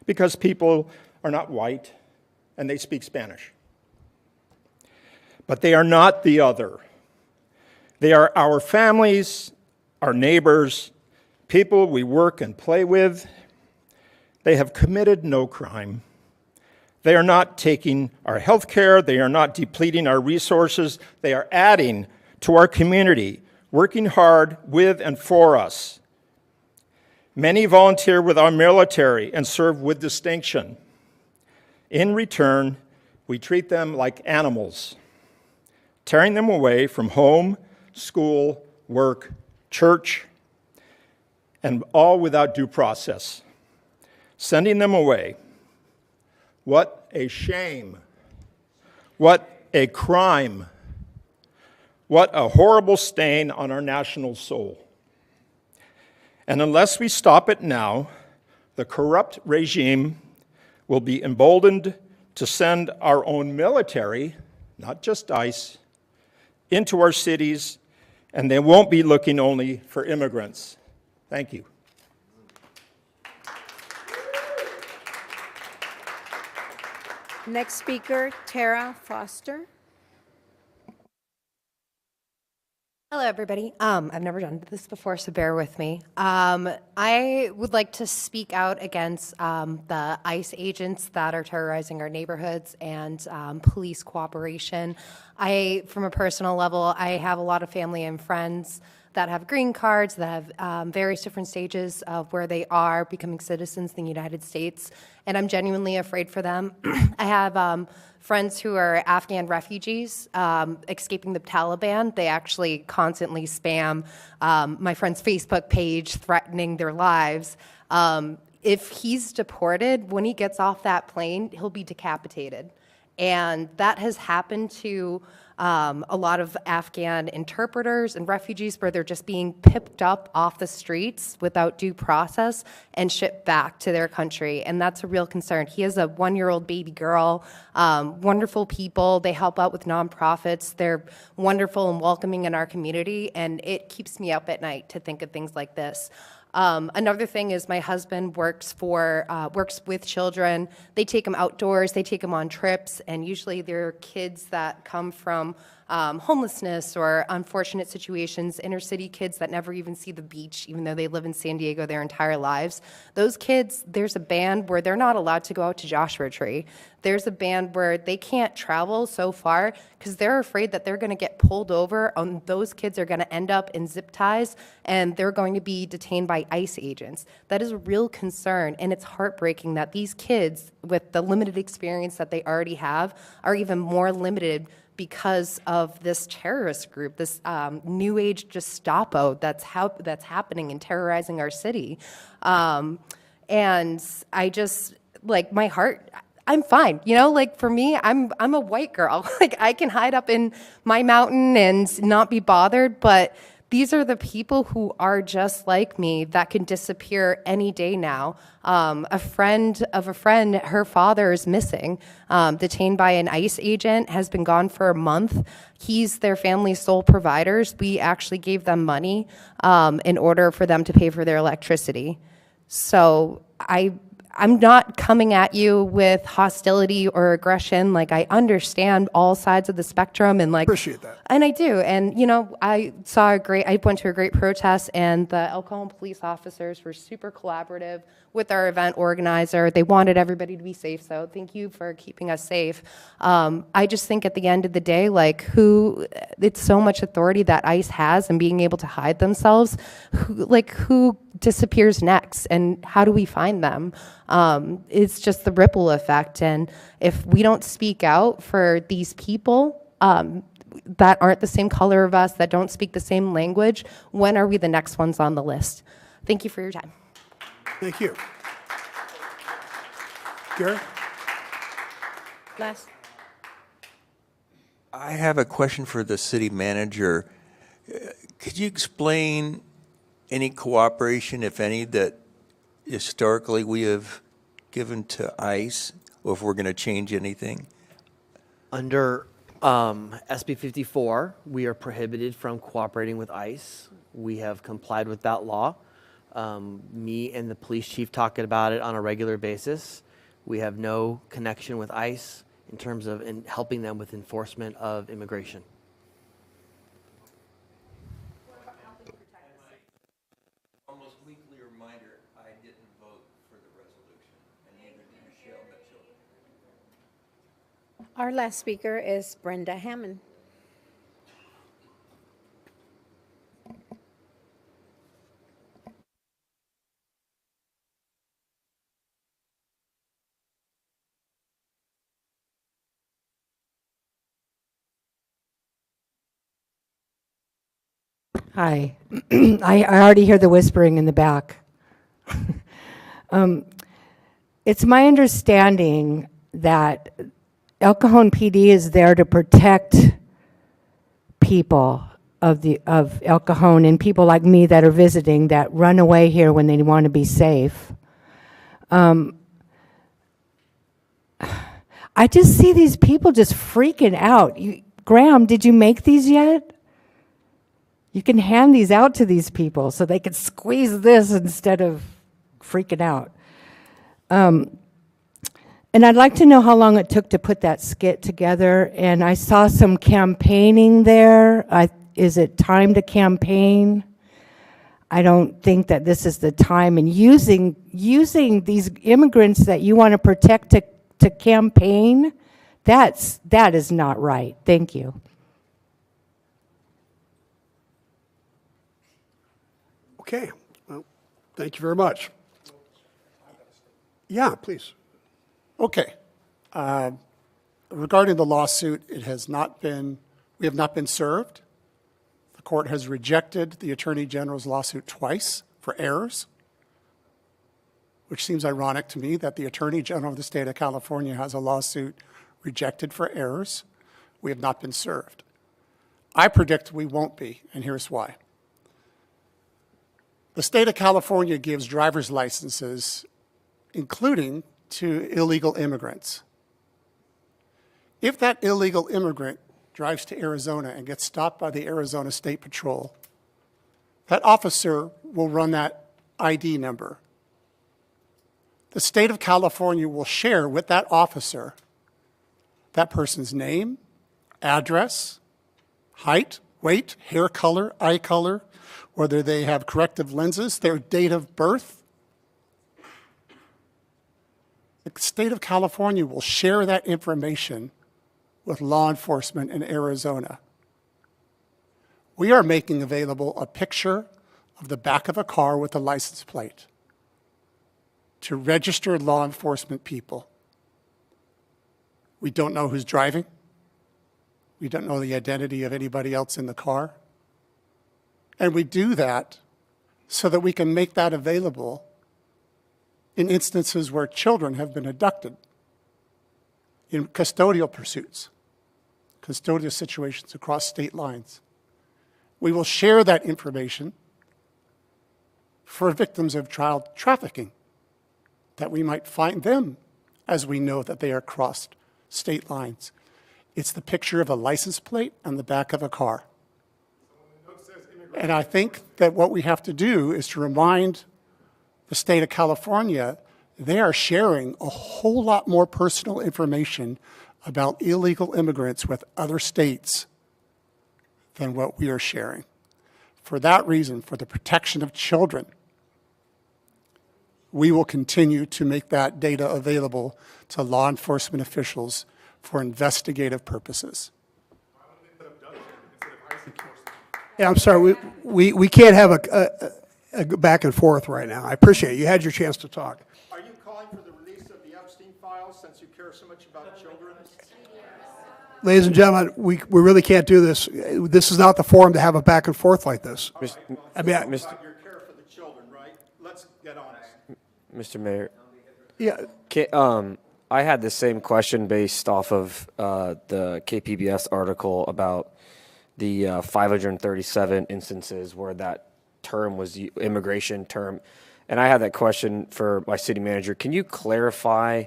Because people are not white and they speak Spanish. But they are not the other. They are our families, our neighbors, people we work and play with. They have committed no crime. They are not taking our health care. They are not depleting our resources. They are adding to our community, working hard with and for us. Many volunteer with our military and serve with distinction. In return, we treat them like animals, tearing them away from home, school, work, church, and all without due process. Sending them away. What a shame. What a crime. What a horrible stain on our national soul. And unless we stop it now, the corrupt regime will be emboldened to send our own military, not just ICE, into our cities, and they won't be looking only for immigrants. Thank you. Next speaker, Tara Foster. Hello, everybody. I've never done this before, so bear with me. I would like to speak out against the ICE agents that are terrorizing our neighborhoods and police cooperation. From a personal level, I have a lot of family and friends that have green cards, that have various different stages of where they are becoming citizens in the United States, and I'm genuinely afraid for them. I have friends who are Afghan refugees escaping the Taliban. They actually constantly spam my friend's Facebook page threatening their lives. If he's deported, when he gets off that plane, he'll be decapitated. And that has happened to a lot of Afghan interpreters and refugees where they're just being picked up off the streets without due process and shipped back to their country. And that's a real concern. He has a 1-year-old baby girl, wonderful people. They help out with nonprofits. They're wonderful and welcoming in our community. And it keeps me up at night to think of things like this. Another thing is my husband works with children. They take them outdoors, they take them on trips, and usually they're kids that come from homelessness or unfortunate situations, inner city kids that never even see the beach, even though they live in San Diego their entire lives. Those kids, there's a ban where they're not allowed to go out to Joshua Tree. There's a ban where they can't travel so far because they're afraid that they're going to get pulled over, and those kids are going to end up in zip ties, and they're going to be detained by ICE agents. That is a real concern, and it's heartbreaking that these kids, with the limited experience that they already have, are even more limited because of this terrorist group, this new age Gestapo that's happening and terrorizing our city. And I just, like, my heart, I'm fine. You know, like, for me, I'm a white girl. Like, I can hide up in my mountain and not be bothered, but these are the people who are just like me that can disappear any day now. A friend of a friend, her father is missing, detained by an ICE agent, has been gone for a month. He's their family's sole providers. We actually gave them money in order for them to pay for their electricity. So I'm not coming at you with hostility or aggression. Like, I understand all sides of the spectrum, and like, Appreciate that. And I do. And you know, I went to a great protest, and the El Cajon police officers were super collaborative with our event organizer. They wanted everybody to be safe, so thank you for keeping us safe. I just think at the end of the day, like, it's so much authority that ICE has and being able to hide themselves. Who disappears next, and how do we find them? It's just the ripple effect, and if we don't speak out for these people that aren't the same color of us, that don't speak the same language, when are we the next ones on the list? Thank you for your time. Thank you. Gary? Last. I have a question for the city manager. Could you explain any cooperation, if any, that historically we have given to ICE, or if we're going to change anything? Under SB 54, we are prohibited from cooperating with ICE. We have complied with that law. Me and the police chief talking about it on a regular basis. We have no connection with ICE in terms of helping them with enforcement of immigration. Almost weekly reminder, I didn't vote for the resolution, and neither did Michelle Mitchell. Our last speaker is Brenda Hammond. Hi. I already hear the whispering in the back. It's my understanding that El Cajon PD is there to protect people of El Cajon and people like me that are visiting that run away here when they want to be safe. I just see these people just freaking out. Graham, did you make these yet? You can hand these out to these people so they can squeeze this instead of freaking out. And I'd like to know how long it took to put that skit together. And I saw some campaigning there. Is it time to campaign? I don't think that this is the time. And using these immigrants that you want to protect to campaign, that is not right. Thank you. Okay, well, thank you very much. Yeah, please. Okay. Regarding the lawsuit, we have not been served. The court has rejected the Attorney General's lawsuit twice for errors, which seems ironic to me that the Attorney General of the state of California has a lawsuit rejected for errors. We have not been served. I predict we won't be, and here's why. The state of California gives driver's licenses, including to illegal immigrants. If that illegal immigrant drives to Arizona and gets stopped by the Arizona State Patrol, that officer will run that ID number. The state of California will share with that officer that person's name, address, height, weight, hair color, eye color, whether they have corrective lenses, their date of birth. The state of California will share that information with law enforcement in Arizona. We are making available a picture of the back of a car with a license plate to registered law enforcement people. We don't know who's driving. We don't know the identity of anybody else in the car. And we do that so that we can make that available in instances where children have been abducted, in custodial pursuits, custodial situations across state lines. We will share that information for victims of child trafficking, that we might find them as we know that they are crossed state lines. It's the picture of a license plate on the back of a car. And I think that what we have to do is to remind the state of California they are sharing a whole lot more personal information about illegal immigrants with other states than what we are sharing. For that reason, for the protection of children, we will continue to make that data available to law enforcement officials for investigative purposes. Yeah, I'm sorry, we can't have a back and forth right now. I appreciate it. You had your chance to talk. Are you calling for the release of the Epstein files since you care so much about children? Ladies and gentlemen, we really can't do this. This is not the forum to have a back and forth like this. I mean, About your care for the children, right? Let's get honest. Mr. Mayor, yeah, I had the same question based off of the KPBS article about the 537 instances where that term was the immigration term. And I had that question for my city manager. Can you clarify,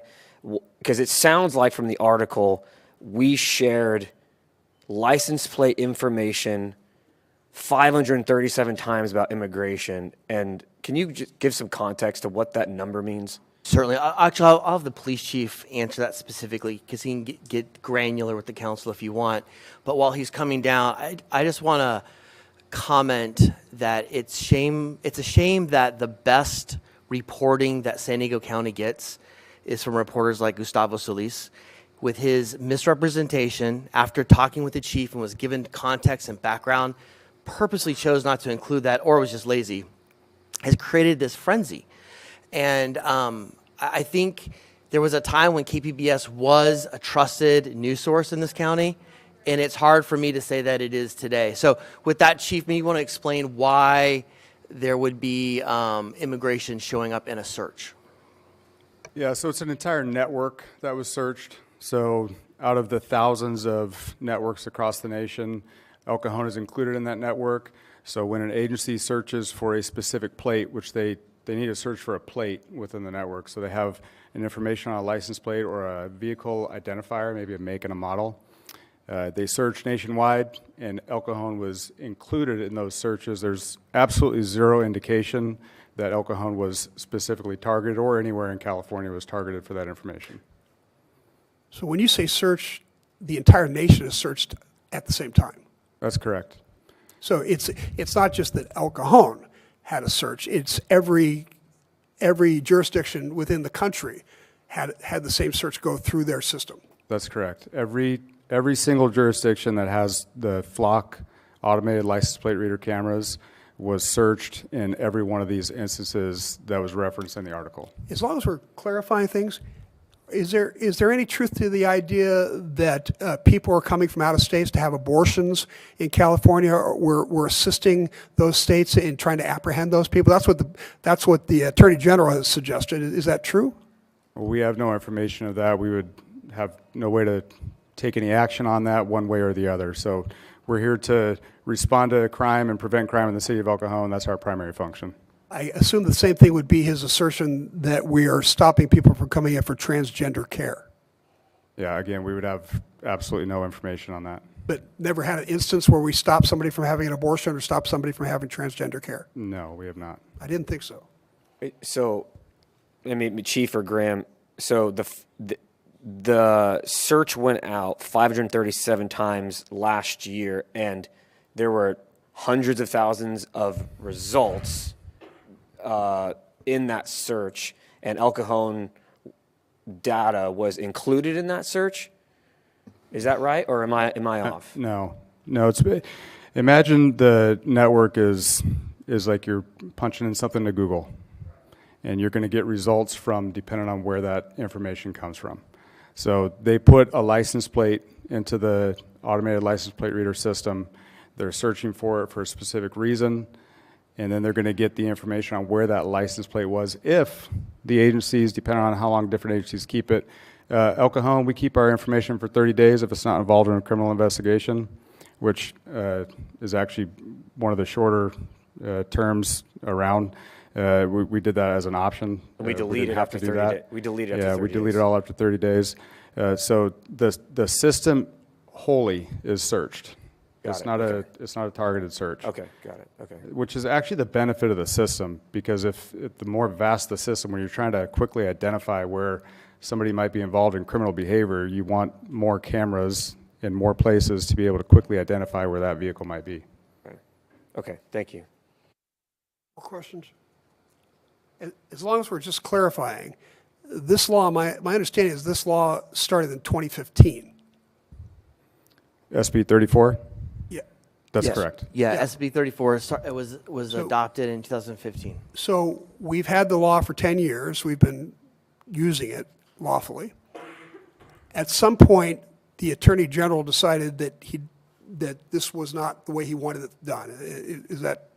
because it sounds like from the article, we shared license plate information 537 times about immigration. And can you just give some context to what that number means? Certainly. I'll have the police chief answer that specifically because he can get granular with the council if you want. But while he's coming down, I just want to comment that it's a shame that the best reporting that San Diego County gets is from reporters like Gustavo Solis. With his misrepresentation, after talking with the chief and was given context and background, purposely chose not to include that or was just lazy, has created this frenzy. And I think there was a time when KPBS was a trusted news source in this county, and it's hard for me to say that it is today. So with that, Chief, maybe you want to explain why there would be immigration showing up in a search. Yeah, so it's an entire network that was searched. So out of the thousands of networks across the nation, El Cajon is included in that network. So when an agency searches for a specific plate, which they need to search for a plate within the network. So they have an information on a license plate or a vehicle identifier, maybe a make and a model. They search nationwide, and El Cajon was included in those searches. There's absolutely zero indication that El Cajon was specifically targeted or anywhere in California was targeted for that information. so when you say search, the entire nation is searched at the same time. That's correct. So it's not just that El Cajon had a search. It's every jurisdiction within the country had the same search go through their system. That's correct. Every single jurisdiction that has the Flock automated license plate reader cameras was searched in every one of these instances that was referenced in the article. As long as we're clarifying things, is there any truth to the idea that people are coming from out of states to have abortions in California? Or we're assisting those states in trying to apprehend those people? That's what the Attorney General has suggested. Is that true? Well, we have no information of that. We would have no way to take any action on that one way or the other. So we're here to respond to crime and prevent crime in the city of El Cajon. That's our primary function. I assume the same thing would be his assertion that we are stopping people from coming in for transgender care. Yeah, again, we would have absolutely no information on that. But never had an instance where we stopped somebody from having an abortion or stopped somebody from having transgender care? No, we have not. I didn't think so. So, I mean, Chief or Graham, so the search went out 537 times last year, and there were hundreds of thousands of results in that search, and El Cajon data was included in that search. Is that right, or am I off? No. It's imagine the network is like you're punching in something to Google, and you're going to get results from depending on where that information comes from. So they put a license plate into the automated license plate reader system. They're searching for it for a specific reason, and then they're going to get the information on where that license plate was. If the agencies, depending on how long different agencies keep it, El Cajon, we keep our information for 30 days if it's not involved in a criminal investigation, which is actually one of the shorter terms around. We did that as an option. We delete it after 30 days. We delete it after 30 days. Yeah, we delete it all after 30 days. So the system wholly is searched. It's not a targeted search. Okay, got it. Okay. Which is actually the benefit of the system, because if the more vast the system, when you're trying to quickly identify where somebody might be involved in criminal behavior, you want more cameras in more places to be able to quickly identify where that vehicle might be. Right. Okay, thank you. More questions? As long as we're just clarifying, this law, my understanding is this law started in 2015. SB 34? Yeah. That's Yes. correct. Yeah, SB 34 was adopted in 2015. So we've had the law for 10 years. We've been using it lawfully. At some point, the Attorney General decided that this was not the way he wanted it done. Is that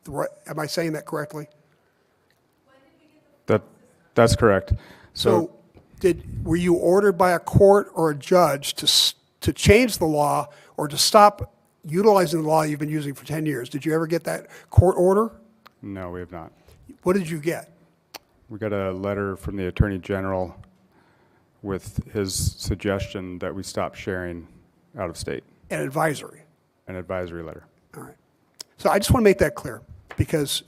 the right? Am I saying that correctly? That's correct. So were you ordered by a court or a judge to change the law or to stop utilizing the law you've been using for 10 years? Did you ever get that court order? No, we have not. What did you get? We got a letter from the Attorney General with his suggestion that we stop sharing out of state. An advisory. An advisory letter. All right. So I just want to make that clear, because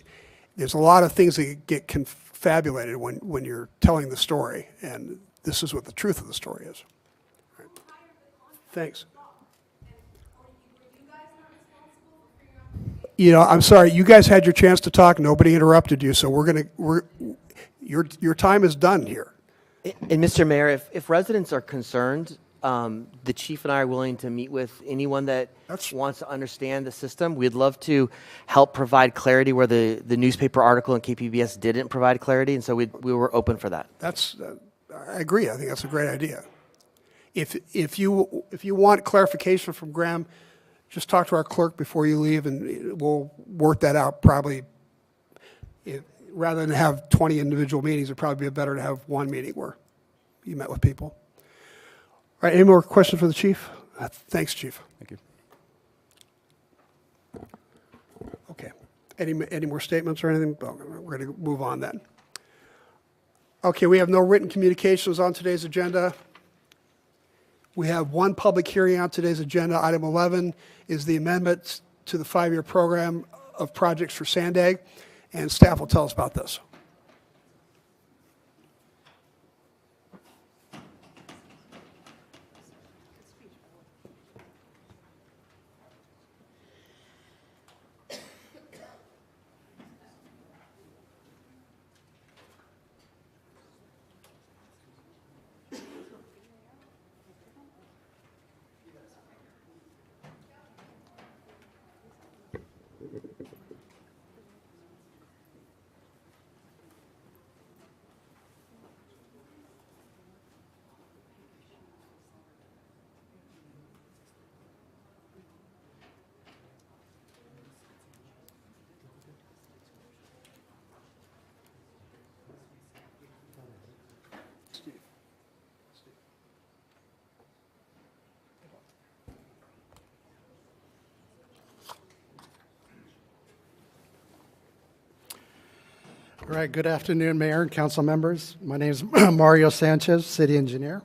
there's a lot of things that get confabulated when you're telling the story, and this is what the truth of the story is. All right. Thanks. You know, I'm sorry, you guys had your chance to talk, nobody interrupted you, so your time is done here. And Mr. Mayor, if residents are concerned, the chief and I are willing to meet with anyone that wants to understand the system. We'd love to help provide clarity where the newspaper article in KPBS didn't provide clarity, and so we were open for that. I agree. I think that's a great idea. If you want clarification from Graham, just talk to our clerk before you leave, and we'll work that out. Probably, rather than have 20 individual meetings, it'd probably be better to have one meeting where you met with people. All right, any more questions for the chief? Thanks, Chief. Thank you. Okay. Any more statements or anything? Well, we're going to move on then. Okay, we have no written communications on today's agenda. We have one public hearing on today's agenda. Item 11 is the amendment to the 5-year program of projects for Sandag, and staff will tell us about this. All right, good afternoon, Mayor and council members. My name is Mario Sanchez, City Engineer.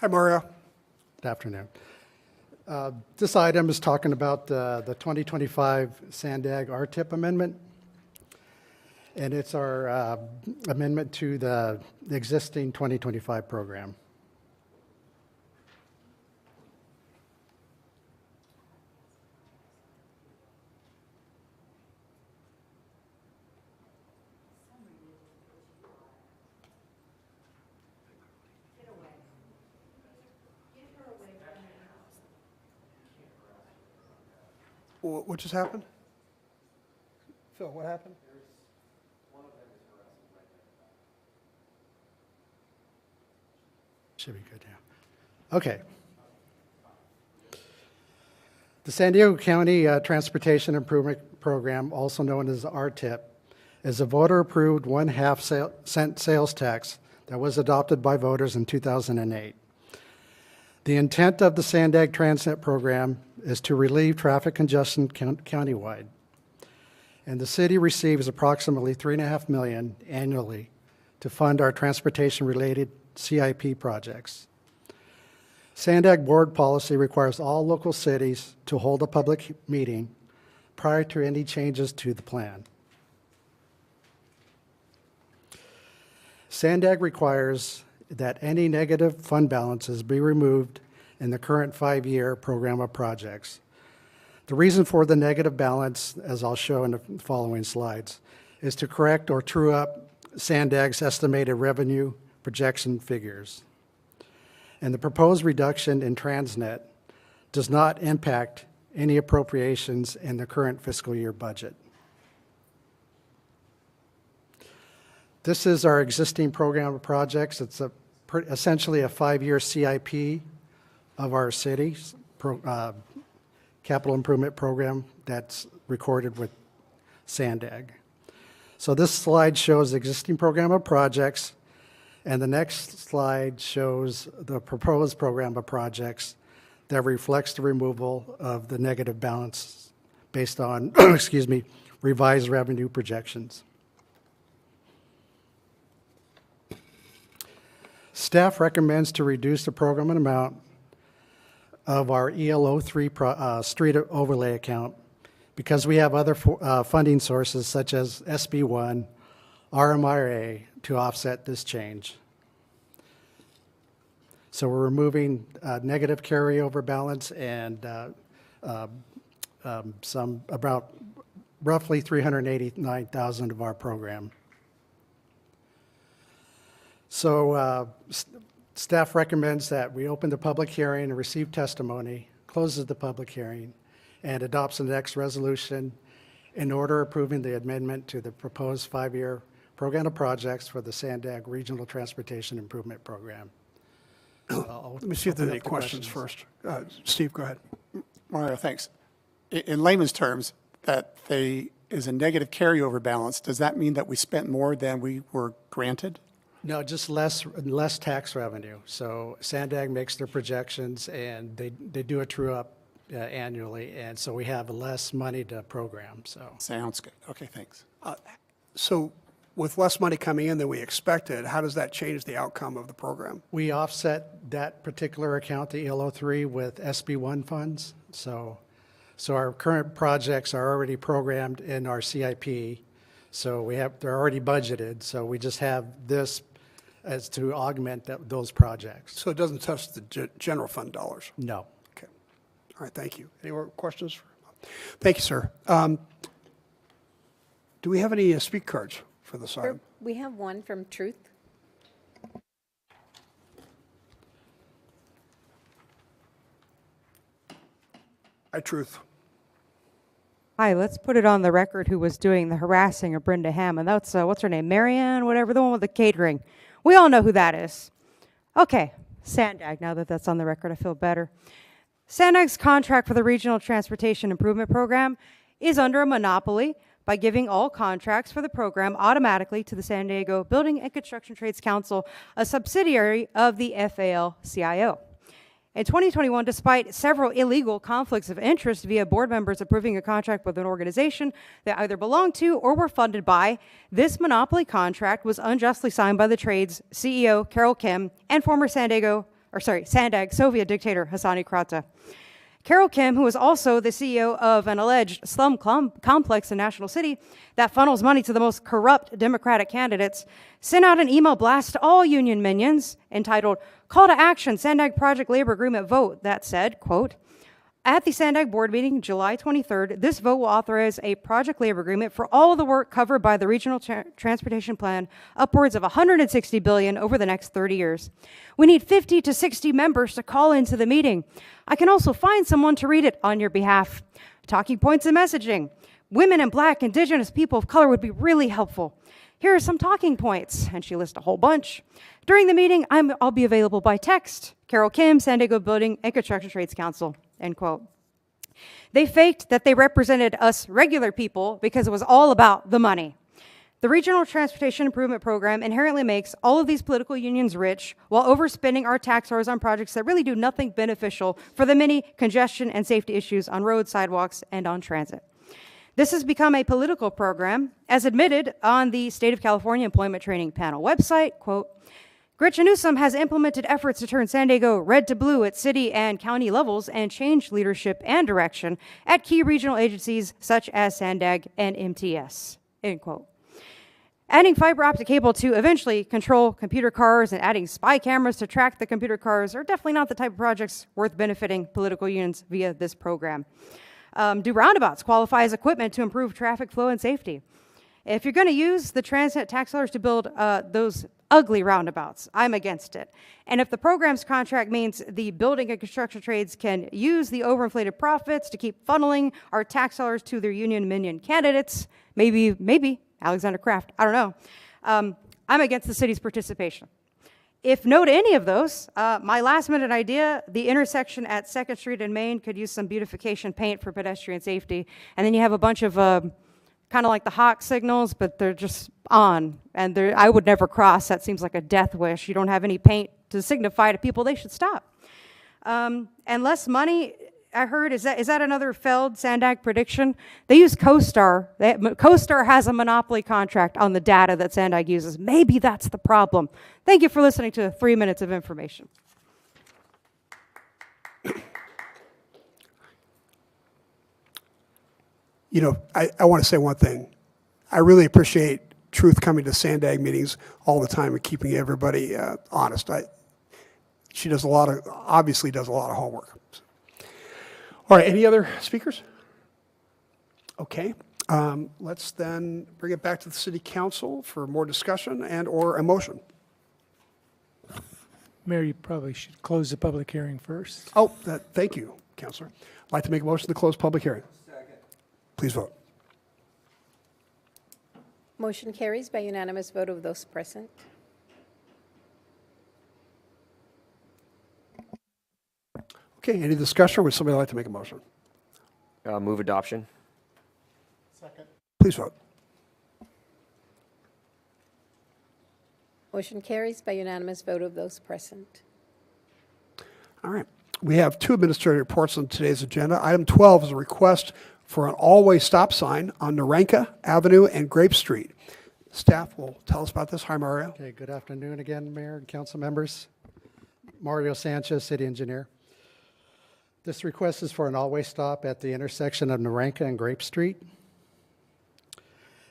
Hi, Mario. Good afternoon. This item is talking about the 2025 Sandag RTIP amendment, and it's our amendment to the existing 2025 program. What just happened? Phil, what happened? Should be good, yeah. Okay. The San Diego County Transportation Improvement Program, also known as RTIP, is a voter-approved 1/2 cent sales tax that was adopted by voters in 2008. The intent of the Sandag Transnet program is to relieve traffic congestion countywide, and the city receives approximately $3.5 million annually to fund our transportation-related CIP projects. Sandag board policy requires all local cities to hold a public meeting prior to any changes to the plan. Sandag requires that any negative fund balances be removed in the current 5-year program of projects. The reason for the negative balance, as I'll show in the following slides, is to correct or true up Sandag's estimated revenue projection figures. And the proposed reduction in Transnet does not impact any appropriations in the current fiscal year budget. This is our existing program of projects. It's essentially a 5-year CIP of our city's capital improvement program that's recorded with Sandag. So this slide shows the existing program of projects, and the next slide shows the proposed program of projects that reflects the removal of the negative balance based on, excuse me, revised revenue projections. Staff recommends to reduce the program amount of our ELO3 street overlay account because we have other funding sources such as SB1, RMIA to offset this change. So we're removing negative carryover balance and some about roughly $389,000 of our program. So staff recommends that we open the public hearing and receive testimony, closes the public hearing, and adopts the next resolution in order approving the amendment to the proposed 5-year program of projects for the Sandag Regional Transportation Improvement Program. Let me see if there's any questions first. Steve, go ahead. Mario, thanks. In layman's terms, that is a negative carryover balance. Does that mean that we spent more than we were granted? No, just less tax revenue. So Sandag makes their projections, and they do a true-up annually, and so we have less money to program. So sounds good. Okay, thanks. So with less money coming in than we expected, how does that change the outcome of the program? We offset that particular account, the ELO3, with SB1 funds. So our current projects are already programmed in our CIP. So they're already budgeted. So we just have this as to augment those projects. So it doesn't touch the general fund dollars? No. Okay. All right, thank you. Any more questions? Thank you, sir. Do we have any speak cards for this item? We have one from Truth. Hi, Truth. Hi, let's put it on the record who was doing the harassing of Brenda Hammond. That's, what's her name, Marianne, whatever, the one with the catering. We all know who that is. Okay, Sandag, now that that's on the record, I feel better. Sandag's contract for the Regional Transportation Improvement Program is under a monopoly by giving all contracts for the program automatically to the San Diego Building and Construction Trades Council, a subsidiary of the FAL-CIO. In 2021, despite several illegal conflicts of interest via board members approving a contract with an organization that either belonged to or were funded by, this monopoly contract was unjustly signed by the trade's CEO, Carol Kim, and former Sandag Soviet dictator, Hassani Krata. Carol Kim, who is also the CEO of an alleged slum complex in National City that funnels money to the most corrupt Democratic candidates, sent out an email blast to all union minions entitled Call to Action Sandag Project Labor Agreement Vote that said, quote, at the Sandag board meeting July 23rd, this vote will authorize a project labor agreement for all of the work covered by the Regional Transportation Plan, upwards of $160 billion over the next 30 years. We need 50 to 60 members to call into the meeting. I can also find someone to read it on your behalf. Talking points and messaging. Women and Black, Indigenous people of color would be really helpful. Here are some talking points, and she lists a whole bunch. During the meeting, I'll be available by text. Carol Kim, San Diego Building and Construction Trades Council, end quote. They faked that they represented us regular people because it was all about the money. The Regional Transportation Improvement Program inherently makes all of these political unions rich while overspending our tax dollars on projects that really do nothing beneficial for the many congestion and safety issues on roads, sidewalks, and on transit. This has become a political program, as admitted on the State of California Employment Training Panel website, quote, Gretchen Newsom has implemented efforts to turn San Diego red to blue at city and county levels and change leadership and direction at key regional agencies such as Sandag and MTS, end quote. Adding fiber optic cable to eventually control computer cars and adding spy cameras to track the computer cars are definitely not the type of projects worth benefiting political unions via this program. Do roundabouts qualify as equipment to improve traffic flow and safety? If you're going to use the transit tax dollars to build those ugly roundabouts, I'm against it. And if the program's contract means the building and construction trades can use the overinflated profits to keep funneling our tax dollars to their union minion candidates, maybe Alexander Kraft, I don't know. I'm against the city's participation. If no to any of those, my last minute idea, the intersection at 2nd Street and Main could use some beautification paint for pedestrian safety. And then you have a bunch of kind of like the hawk signals, but they're just on. And I would never cross. That seems like a death wish. You don't have any paint to signify to people they should stop. And less money, I heard, is that another failed Sandag prediction? They use CoStar. CoStar has a monopoly contract on the data that Sandag uses. Maybe that's the problem. Thank you for listening to 3 minutes of information. You know, I want to say one thing. I really appreciate Truth coming to Sandag meetings all the time and keeping everybody honest. She does obviously does a lot of homework. All right, any other speakers? Okay, let's then bring it back to the City Council for more discussion and or a motion. Mayor, you probably should close the public hearing first. Oh, thank you, Councilor. I'd like to make a motion to close public hearing. Second. Please vote. Motion carries by unanimous vote of those present. Okay, any discussion, or would somebody like to make a motion? Move adoption. Second. Please vote. Motion carries by unanimous vote of those present. All right. We have 2 administrative reports on today's agenda. Item 12 is a request for an all-way stop sign on Narenka Avenue and Grape Street. Staff will tell us about this. Hi, Mario. Okay, good afternoon again, Mayor and council members. Mario Sanchez, City Engineer. This request is for an all-way stop at the intersection of Narenka and Grape Street.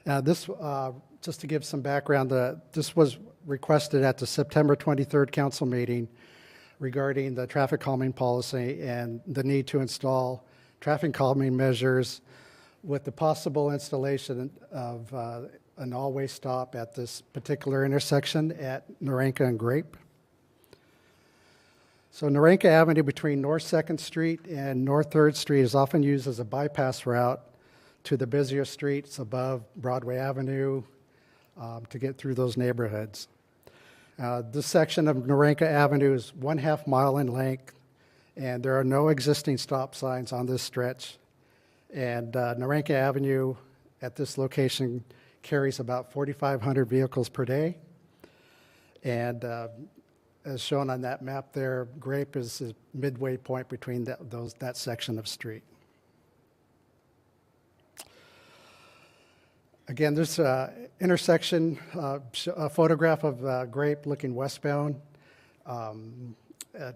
Just to give some background, this was requested at the September 23rd council meeting regarding the traffic calming policy and the need to install traffic calming measures with the possible installation of an all-way stop at this particular intersection at Narenka and Grape. So Narenka Avenue between North 2nd Street and North 3rd Street is often used as a bypass route to the busier streets above Broadway Avenue to get through those neighborhoods. This section of Narenka Avenue is 1/2 mile in length, and there are no existing stop signs on this stretch. And Narenka Avenue at this location carries about 4,500 vehicles per day. And as shown on that map there, Grape is the midway point between that section of street. Again, there's an intersection, a photograph of Grape looking westbound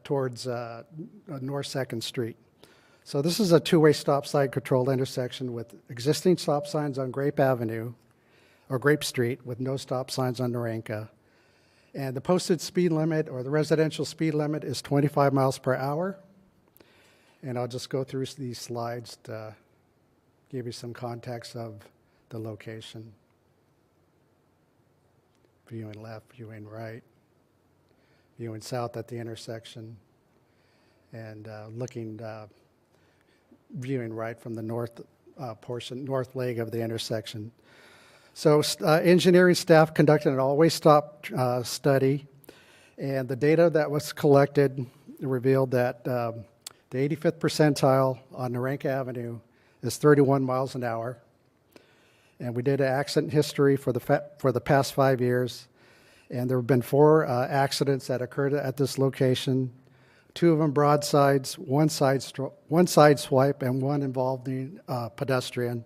towards North 2nd Street. So this is a two-way stop sign controlled intersection with existing stop signs on Grape Avenue, or Grape Street, with no stop signs on Naranka. And the posted speed limit, or the residential speed limit, is 25 miles per hour. And I'll just go through these slides to give you some context of the location. Viewing left, viewing right, viewing south at the intersection, and viewing right from the north north leg of the intersection. So engineering staff conducted an always stop study, and the data that was collected revealed that the 85th percentile on Naranka Avenue is 31 miles an hour. And we did an accident history for the past 5 years, and there have been 4 accidents that occurred at this location. 2 of them broadsides, one side swipe, and one involving pedestrian.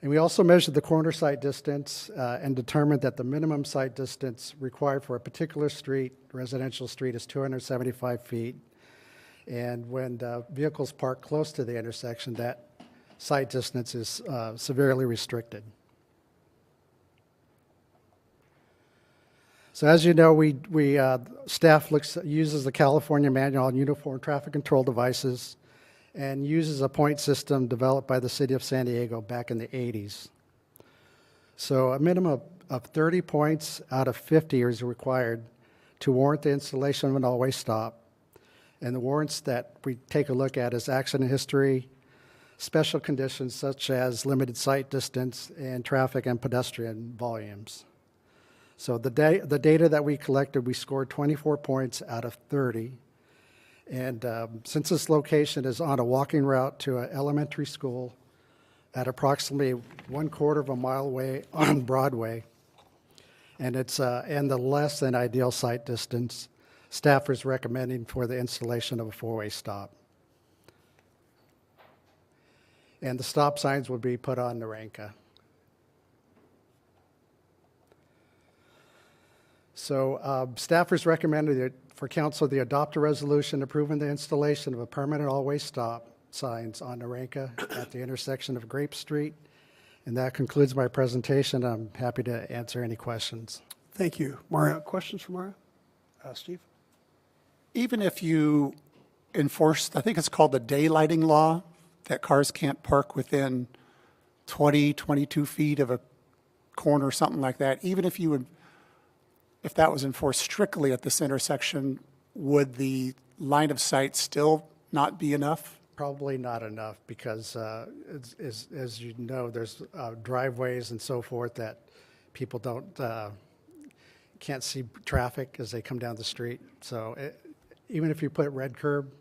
And we also measured the corner sight distance and determined that the minimum sight distance required for a particular street, residential street, is 275 feet. And when vehicles park close to the intersection, that sight distance is severely restricted. So as you know, staff uses the California Manual on Uniform Traffic Control Devices and uses a point system developed by the City of San Diego back in the 80s. So a minimum of 30 points out of 50 is required to warrant the installation of an always stop. And the warrants that we take a look at is accident history, special conditions such as limited sight distance, and traffic and pedestrian volumes. So the data that we collected, we scored 24 points out of 30. And since this location is on a walking route to an elementary school at approximately 1/4 of a mile away on Broadway, and it's and the less than ideal sight distance, staff is recommending for the installation of a 4-way stop. And the stop signs will be put on Naranka. So staffers recommended for council to adopt a resolution approving the installation of a permanent always stop signs on Naranka at the intersection of Grape Street. And that concludes my presentation. I'm happy to answer any questions. Thank you. Mario, questions for Mario? Steve? Even if you enforce, I think it's called the daylighting law, that cars can't park within 20, 22 feet of a corner or something like that, even if if that was enforced strictly at this intersection, would the line of sight still not be enough? Probably not enough because, as you know, there's driveways and so forth that people can't see traffic as they come down the street. So even if you put red curb,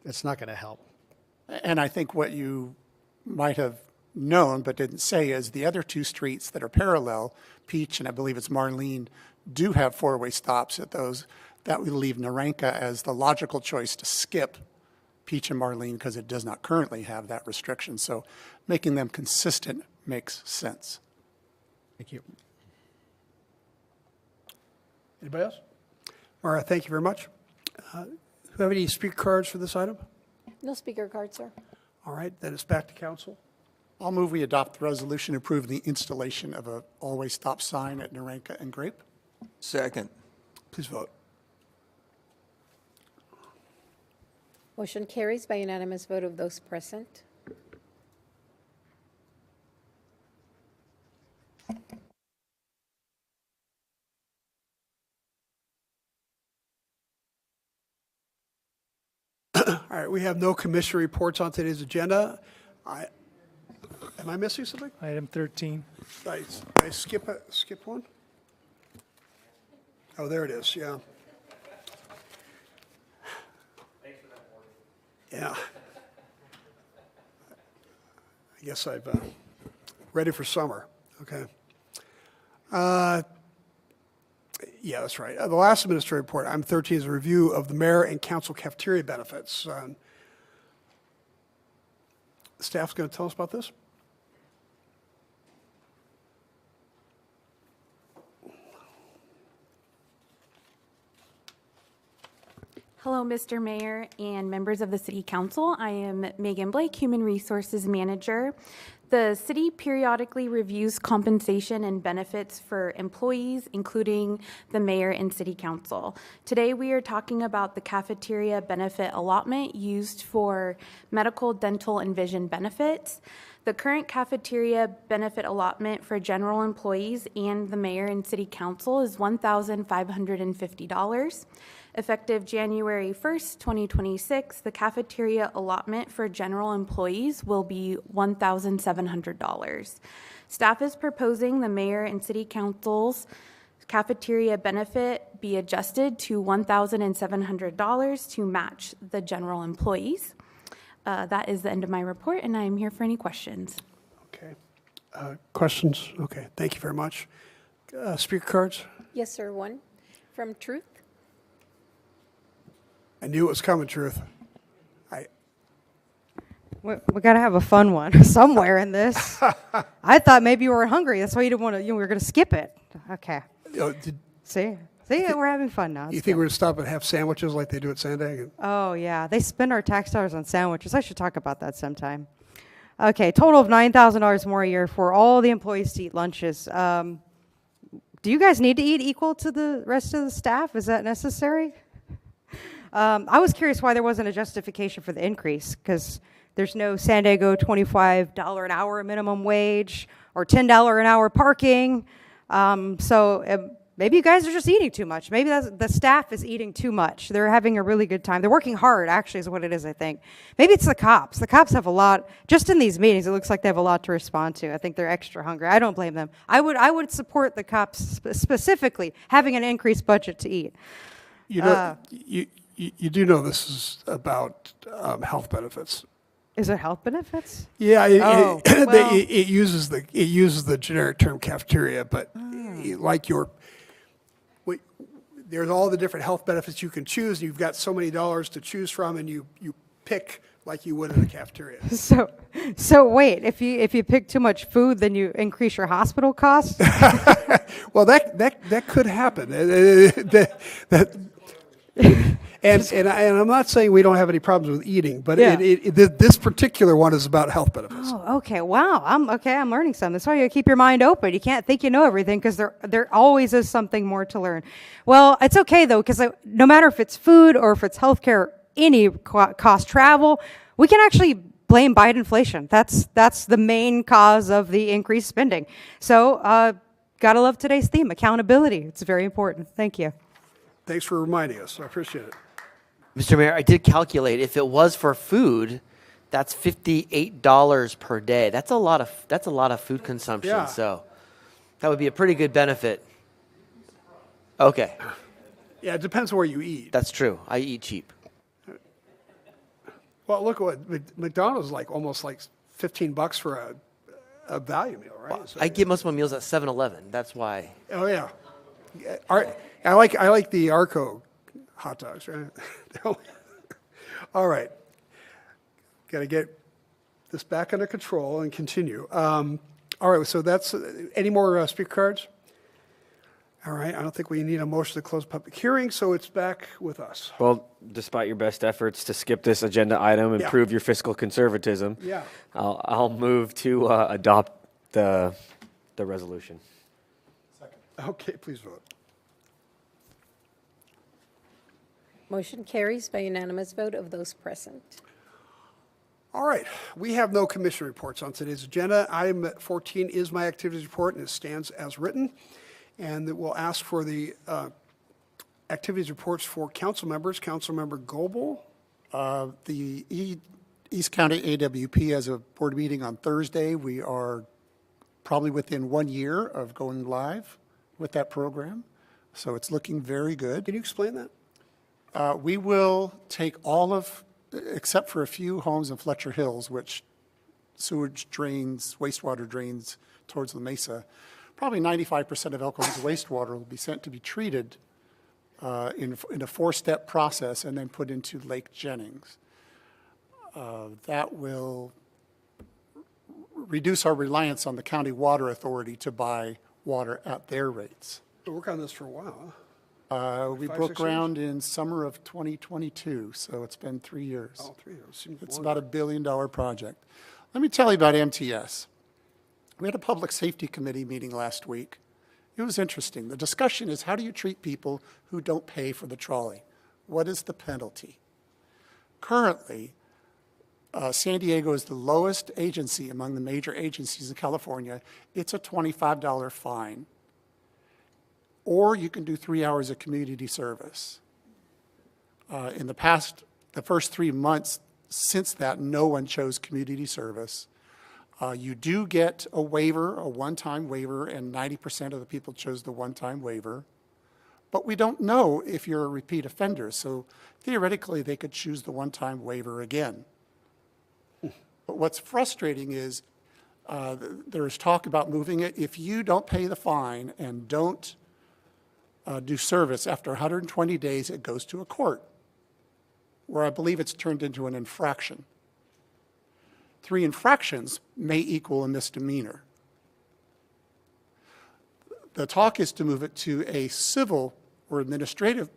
it's not going to help. And I think what you might have known but didn't say is the other 2 streets that are parallel, Peach and I believe it's Marlene, do have 4-way stops at those. That would leave Naranka as the logical choice to skip Peach and Marlene because it does not currently have that restriction. So making them consistent makes sense. Thank you. Anybody else? Mara, thank you very much. Do you have any speaker cards for this item? No speaker card, sir. All right, then it's back to council. I'll move we adopt the resolution approving the installation of a always stop sign at Naranka and Grape. Second. Please vote. Motion carries by unanimous vote of those present. All right, we have no commission reports on today's agenda. Am I missing something? Item 13. Did I skip one? Oh, there it is, yeah. Yeah. I guess I've ready for summer. Okay. Yeah, that's right. The last administrative report, item 13, is a review of the mayor and council cafeteria benefits. Staff's going to tell us about this? Hello, Mr. Mayor and members of the City Council. I am Megan Blake, Human Resources Manager. The city periodically reviews compensation and benefits for employees, including the mayor and city council. Today, we are talking about the cafeteria benefit allotment used for medical, dental, and vision benefits. The current cafeteria benefit allotment for general employees and the mayor and city council is $1,550. Effective January 1st, 2026, the cafeteria allotment for general employees will be $1,700. Staff is proposing the mayor and city council's cafeteria benefit be adjusted to $1,700 to match the general employees. That is the end of my report, and I am here for any questions. Okay. Questions? Okay, thank you very much. Speaker cards? Yes, sir, one from Truth. I knew it was coming, Truth. We got to have a fun one somewhere in this. I thought maybe you were hungry. That's why you didn't want to. You were going to skip it. Okay. See, we're having fun now. You think we're going to stop and have sandwiches like they do at Sandag? Oh yeah, they spend our tax dollars on sandwiches. I should talk about that sometime. Okay, total of $9,000 more a year for all the employees to eat lunches. Do you guys need to eat equal to the rest of the staff? Is that necessary? I was curious why there wasn't a justification for the increase, because there's no San Diego $25 an hour minimum wage or $10 an hour parking. Maybe you guys are just eating too much. Maybe the staff is eating too much. They're having a really good time. They're working hard, actually, is what it is, I think. Maybe it's the cops. The cops have a lot, just in these meetings, it looks like they have a lot to respond to. I think they're extra hungry. I don't blame them. I would support the cops specifically having an increased budget to eat. You know, you do know this is about health benefits. Is it health benefits? Yeah, well. it uses the generic term cafeteria, but there's all the different health benefits you can choose. And you've got so many dollars to choose from, and you pick like you would in a cafeteria. So wait, if you pick too much food, then you increase your hospital costs? Well, that could happen. And I'm not saying we don't have any problems with eating, but yeah. This particular one is about health benefits. Oh, okay. Wow. I'm learning something. That's why you keep your mind open. You can't think you know everything, because there always is something more to learn. Well, it's okay though, because no matter if it's food or if it's healthcare, any cost, travel, we can actually blame Biden inflation. That's the main cause of the increased spending. So gotta love today's theme, accountability. It's very important. Thank you. Thanks for reminding us. I appreciate it. Mr. Mayor, I did calculate. If it was for food, that's $58 per day. That's a lot of food consumption. Yeah. So that would be a pretty good benefit. Okay. Yeah, it depends where you eat. That's true. I eat cheap. Well, look what McDonald's almost like $15 for a value meal, right? Well, I get most of my meals at 7-Eleven. That's why. Oh yeah. I like the Arco hot dogs, right? All right. Got to get this back under control and continue. All right, so that's, any more speaker cards? All right, I don't think we need a motion to close public hearing, so it's back with us. Well, despite your best efforts to skip this agenda item and Yeah. prove your fiscal conservatism, Yeah. I'll move to adopt the resolution. Okay, please vote. Motion carries by unanimous vote of those present. All right, we have no commission reports on today's agenda. Item 14 is my activities report, and it stands as written. And we'll ask for the activities reports for council members. Councilmember Goebel. The East County AWP has a board meeting on Thursday. We are probably within 1 year of going live with that program, so it's looking very good. Can you explain that? We will take all of, except for a few homes in Fletcher Hills, which sewage drains, wastewater drains towards the mesa, probably 95% of Elkhorn's wastewater will be sent to be treated in a 4-step process and then put into Lake Jennings. That will reduce our reliance on the county water authority to buy water at their rates. We'll work on this for a while, We 5, broke 6 ground in summer of 2022, so it's been 3 years. Oh, 3 years. Seems It's longer. about $1 billion project. Let me tell you about MTS. We had a public safety committee meeting last week. It was interesting. The discussion is, how do you treat people who don't pay for the trolley? What is the penalty? Currently, San Diego is the lowest agency among the major agencies in California. It's a $25 fine. Or you can do 3 hours of community service. In the first 3 months since that, no one chose community service. You do get a waiver, a one-time waiver, and 90% of the people chose the one-time waiver. But we don't know if you're a repeat offender, so theoretically they could choose the one-time waiver again. But what's frustrating is there's talk about moving it. If you don't pay the fine and don't do service, after 120 days, it goes to a court, where I believe it's turned into an infraction. 3 infractions may equal a misdemeanor. The talk is to move it to a civil or administrative.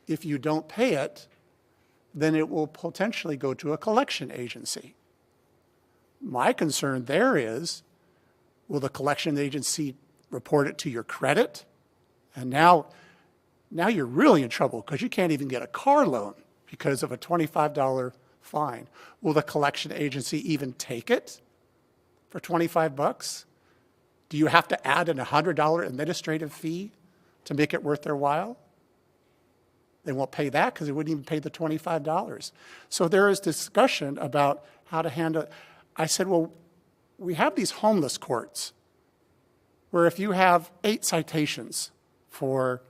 If you don't pay it, then it will potentially go to a collection agency. My concern there is, will the collection agency report it to your credit? And now you're really in trouble because you can't even get a car loan because of a $25 fine. Will the collection agency even take it for 25 bucks? Do you have to add an $100 administrative fee to make it worth their while? They won't pay that because they wouldn't even pay the $25. So there is discussion about how to handle it. I said, well, we have these homeless courts where if you have 8 citations for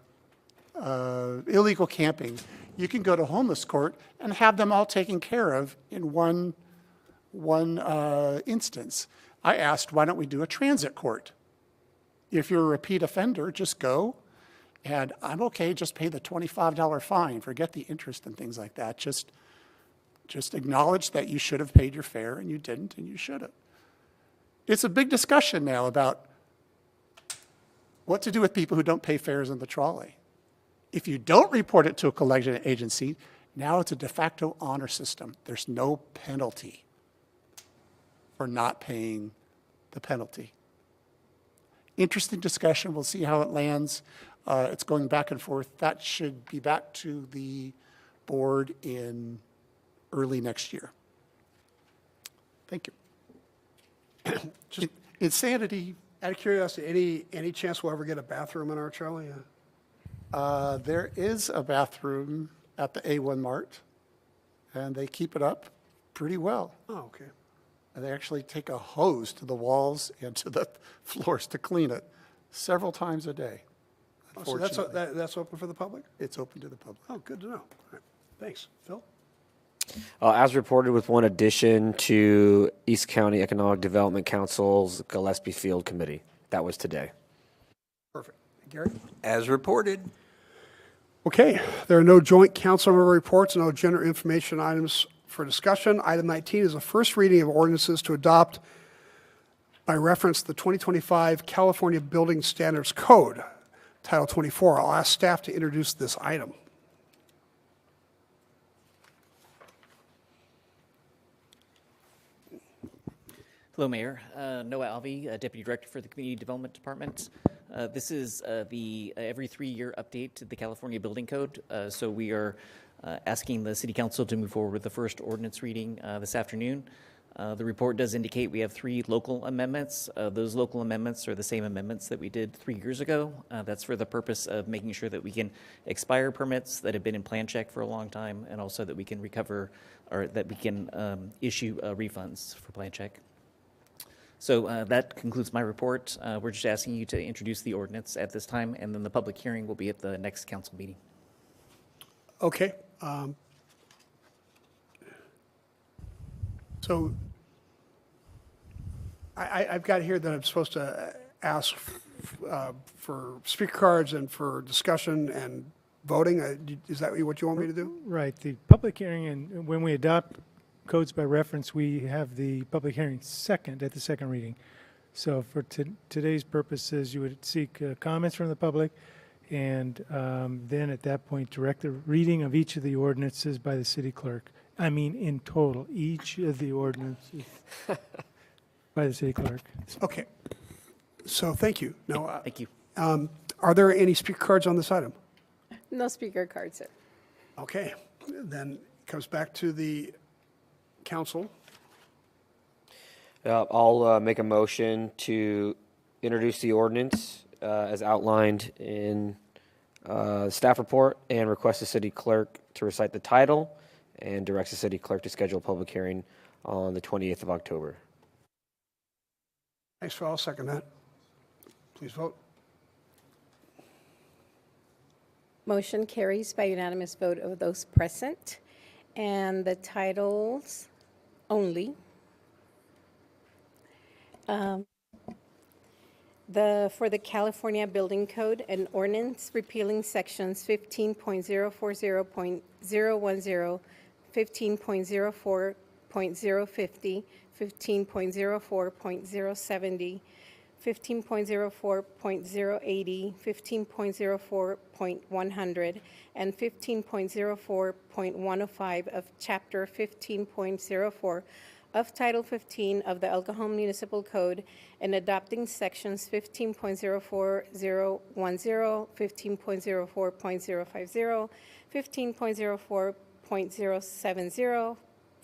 illegal camping, you can go to homeless court and have them all taken care of in one instance. I asked, why don't we do a transit court? If you're a repeat offender, just go, and I'm okay, just pay the $25 fine. Forget the interest and things like that. Just acknowledge that you should have paid your fare and you didn't, and you should have. It's a big discussion now about what to do with people who don't pay fares in the trolley. If you don't report it to a collection agency, now it's a de facto honor system. There's no penalty for not paying the penalty. Interesting discussion. We'll see how it lands. It's going back and forth. That should be back to the board in early next year. Thank you. Just insanity. Out of curiosity, any chance we'll ever get a bathroom in our trolley? There is a bathroom at the A1 Mart, and they keep it up pretty well. Oh, okay. And they actually take a hose to the walls and to the floors to clean it several times a day. Oh, so that's open for the public? It's open to the public. Oh, good to know. All right. Thanks. Phil? As reported, with one addition to East County Economic Development Council's Gillespie Field Committee. That was today. Perfect. Gary? As reported. Okay. There are no joint council member reports, no general information items for discussion. Item 19 is a first reading of ordinances to adopt by reference the 2025 California Building Standards Code, Title 24. I'll ask staff to introduce this item. Hello, Mayor. Noah Alvey, Deputy Director for the Community Development Department. This is the every 3-year update to the California Building Code. So we are asking the City Council to move forward with the first ordinance reading this afternoon. The report does indicate we have 3 local amendments. Those local amendments are the same amendments that we did 3 years ago. That's for the purpose of making sure that we can expire permits that have been in plan check for a long time, and also that we can recover or that we can issue refunds for plan check. So that concludes my report. We're just asking you to introduce the ordinance at this time, and then the public hearing will be at the next council meeting. Okay. So I've got here that I'm supposed to ask for speaker cards and for discussion and voting. Is that what you want me to do? Right, the public hearing, and when we adopt codes by reference, we have the public hearing second at the second reading. So for today's purposes, you would seek comments from the public, and then at that point, direct the reading of each of the ordinances by the city clerk. I mean, in total, each of the ordinances by the city clerk. Okay. So thank you. Now, Thank you. are there any speaker cards on this item? No speaker cards, sir. Okay. Then it comes back to the council. I'll make a motion to introduce the ordinance as outlined in staff report and request the city clerk to recite the title and directs the city clerk to schedule a public hearing on the 28th of October. Thanks, Phil. I'll second that. Please vote. Motion carries by unanimous vote of those present. And the titles only. For the California Building Code, an ordinance repealing sections 15.040.010, 15.04.050, 15.04.070, 15.04.080, 15.04.100, and 15.04.105 of Chapter 15.04 of Title 15 of the El Cajon Municipal Code, and adopting sections 15.04010, 15.04.050, 15.04.070,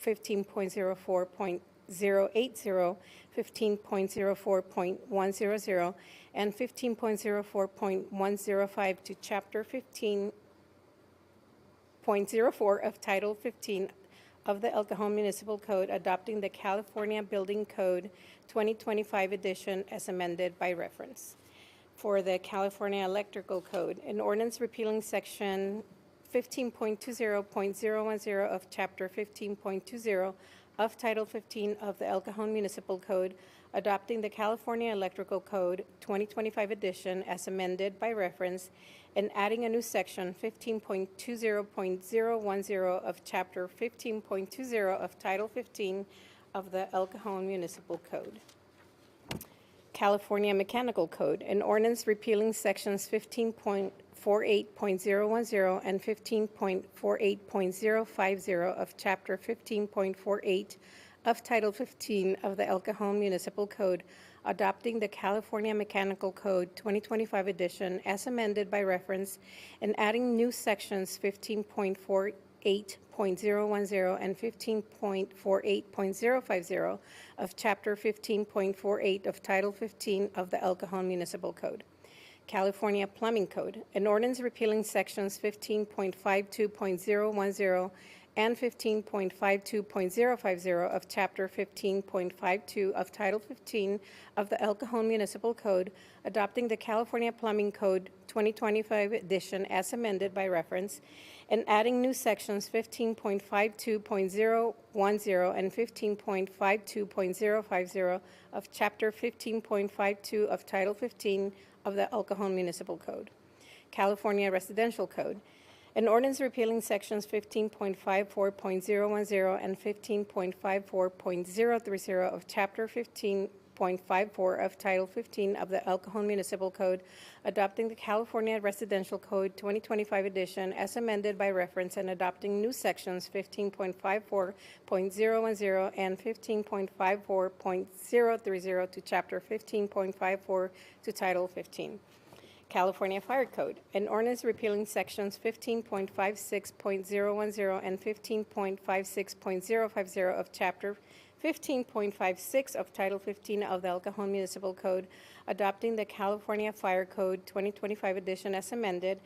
15.04.080, 15.04.100, and 15.04.105 to Chapter 15.04 of Title 15 of the El Cajon Municipal Code, adopting the California Building Code 2025 edition as amended by reference. For the California Electrical Code, an ordinance repealing section 15.20.010 of Chapter 15.20 of Title 15 of the El Cajon Municipal Code, adopting the California Electrical Code 2025 edition as amended by reference, and adding a new section 15.20.010 of Chapter 15.20 of Title 15 of the El Cajon Municipal Code. California Mechanical Code, an ordinance repealing sections 15.48.010 and 15.48.050 of Chapter 15.48 of Title 15 of the El Cajon Municipal Code, adopting the California Mechanical Code 2025 edition as amended by reference, and adding new sections 15.48.010 and 15.48.050 of Chapter 15.48 of Title 15 of the El Cajon Municipal Code. California Plumbing Code, an ordinance repealing sections 15.52.010 and 15.52.050 of Chapter 15.52 of Title 15 of the El Cajon Municipal Code, adopting the California Plumbing Code 2025 edition as amended by reference, and adding new sections 15.52.010 and 15.52.050 of Chapter 15.52 of Title 15 of the El Cajon Municipal Code. California Residential Code, an ordinance repealing sections 15.54.010 and 15.54.030 of Chapter 15.54 of Title 15 of the El Cajon Municipal Code, adopting the California Residential Code 2025 edition as amended by reference, and adopting new sections 15.54.010 and 15.54.030 to Chapter 15.54 to Title 15. California Fire Code, an ordinance repealing sections 15.56.010 and 15.56.050 of Chapter 15.56 of Title 15 of the El Cajon Municipal Code, adopting the California Fire Code 2025 edition as amended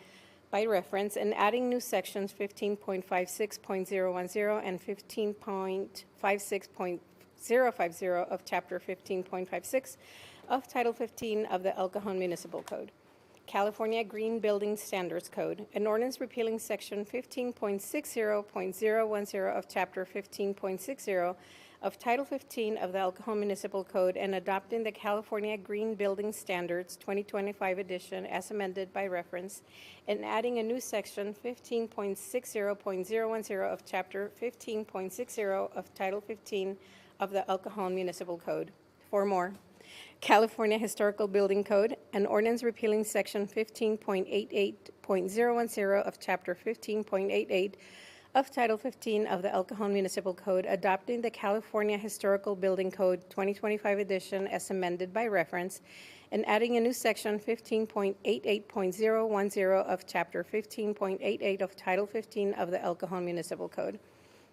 by reference, and adding new sections 15.56.010 and 15.56.050 of Chapter 15.56 of Title 15 of the El Cajon Municipal Code. California Green Building Standards Code, an ordinance repealing section 15.60.010 of Chapter 15.60, of Title 15 of the El Cajon Municipal Code and adopting the California Green Building Standards 2025 edition as amended by reference, and adding a new section 15.60.010 of Chapter 15.60 of Title 15 of the El Cajon Municipal Code. 4 more. California Historical Building Code, an ordinance repealing Section 15.88.010 of Chapter 15.88 of Title 15 of the El Cajon Municipal Code, adopting the California Historical Building Code 2025 edition as amended by reference, and adding a new Section 15.88.010 of Chapter 15.88 of Title 15 of the El Cajon Municipal Code.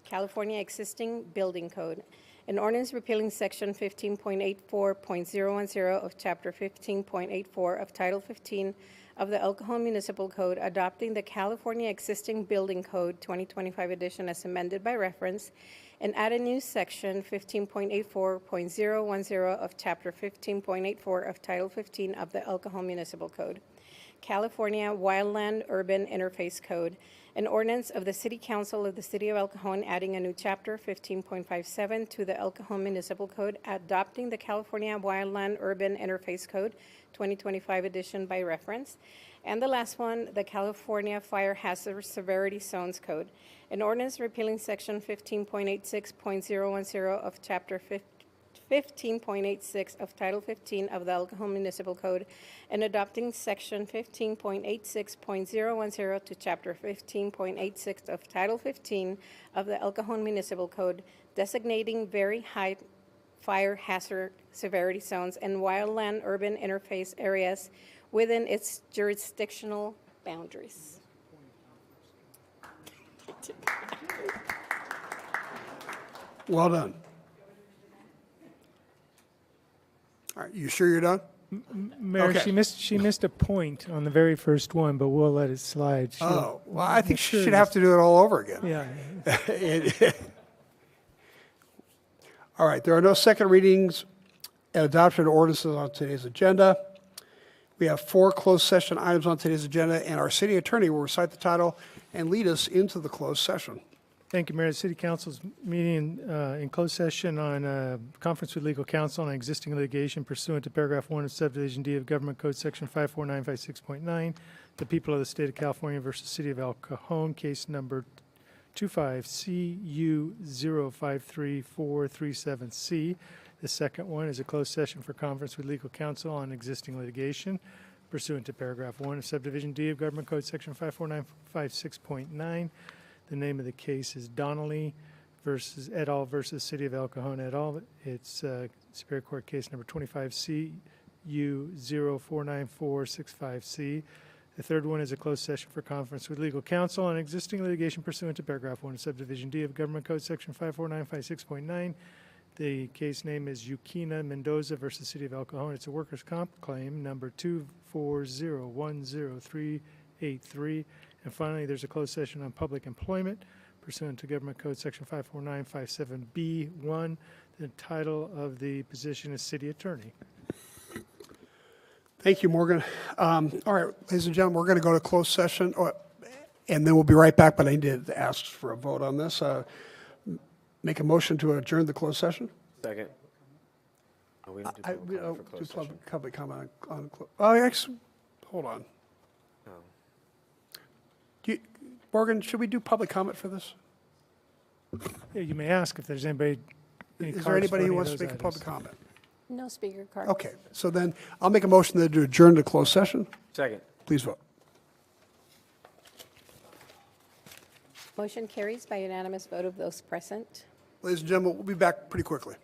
California Existing Building Code, an ordinance repealing Section 15.84.010 of Chapter 15.84 of Title 15 of the El Cajon Municipal Code, adopting the California Existing Building Code 2025 edition as amended by reference, and add a new Section 15.84.010 of Chapter 15.84 of Title 15 of the El Cajon Municipal Code. California Wildland Urban Interface Code, an ordinance of the City Council of the City of El Cajon adding a new Chapter 15.57 to the El Cajon Municipal Code, adopting the California Wildland Urban Interface Code 2025 edition by reference. And the last one, the California Fire Hazard Severity Zones Code, an ordinance repealing Section 15.86.010 of Chapter 15.86 of Title 15 of the El Cajon Municipal Code, and adopting Section 15.86.010 to Chapter 15.86 of Title 15 of the El Cajon Municipal Code, designating very high fire hazard severity zones and wildland urban interface areas within its jurisdictional boundaries. Well done. All right, you sure you're done? Mayor, Okay. she missed a point on the very first one, but we'll let it slide. Oh, well, I think she Sure. should have to do it all over again. Yeah. All right, there are no second readings and adoption of ordinances on today's agenda. We have 4 closed session items on today's agenda, and our city attorney will recite the title and lead us into the closed session. Thank you, Mayor. The City Council's meeting in closed session on conference with legal counsel on existing litigation pursuant to paragraph 1 of subdivision D of Government Code Section 54956.9, the people of the state of California versus City of El Cajon, case number 25CU053437C. The second one is a closed session for conference with legal counsel on existing litigation pursuant to paragraph 1 of subdivision D of Government Code Section 54956.9. The name of the case is Donnelly versus et al. Versus City of El Cajon et al. It's Superior Court case number 25CU049465C. The third one is a closed session for conference with legal counsel on existing litigation pursuant to paragraph 1 of subdivision D of Government Code Section 54956.9. The case name is Yukina Mendoza versus City of El Cajon. It's a workers' comp claim number 240100383. And finally, there's a closed session on public employment pursuant to Government Code Section 54957B1. The title of the position is City Attorney. Thank you, Morgan. All right, ladies and gentlemen, we're going to go to closed session, and then we'll be right back, but I need to ask for a vote on this. Make a motion to adjourn the closed session? Second. Oh, we don't do public comment for closed session. Public comment on, oh, actually, hold on. Oh. Morgan, should we do public comment for this? Yeah, you may ask if there's anybody. Is there anybody who wants to make a public comment? No speaker card. Okay, so then I'll make a motion to adjourn the closed session. Second. Please vote. Motion carries by unanimous vote of those present. Ladies and gentlemen, we'll be back pretty quickly.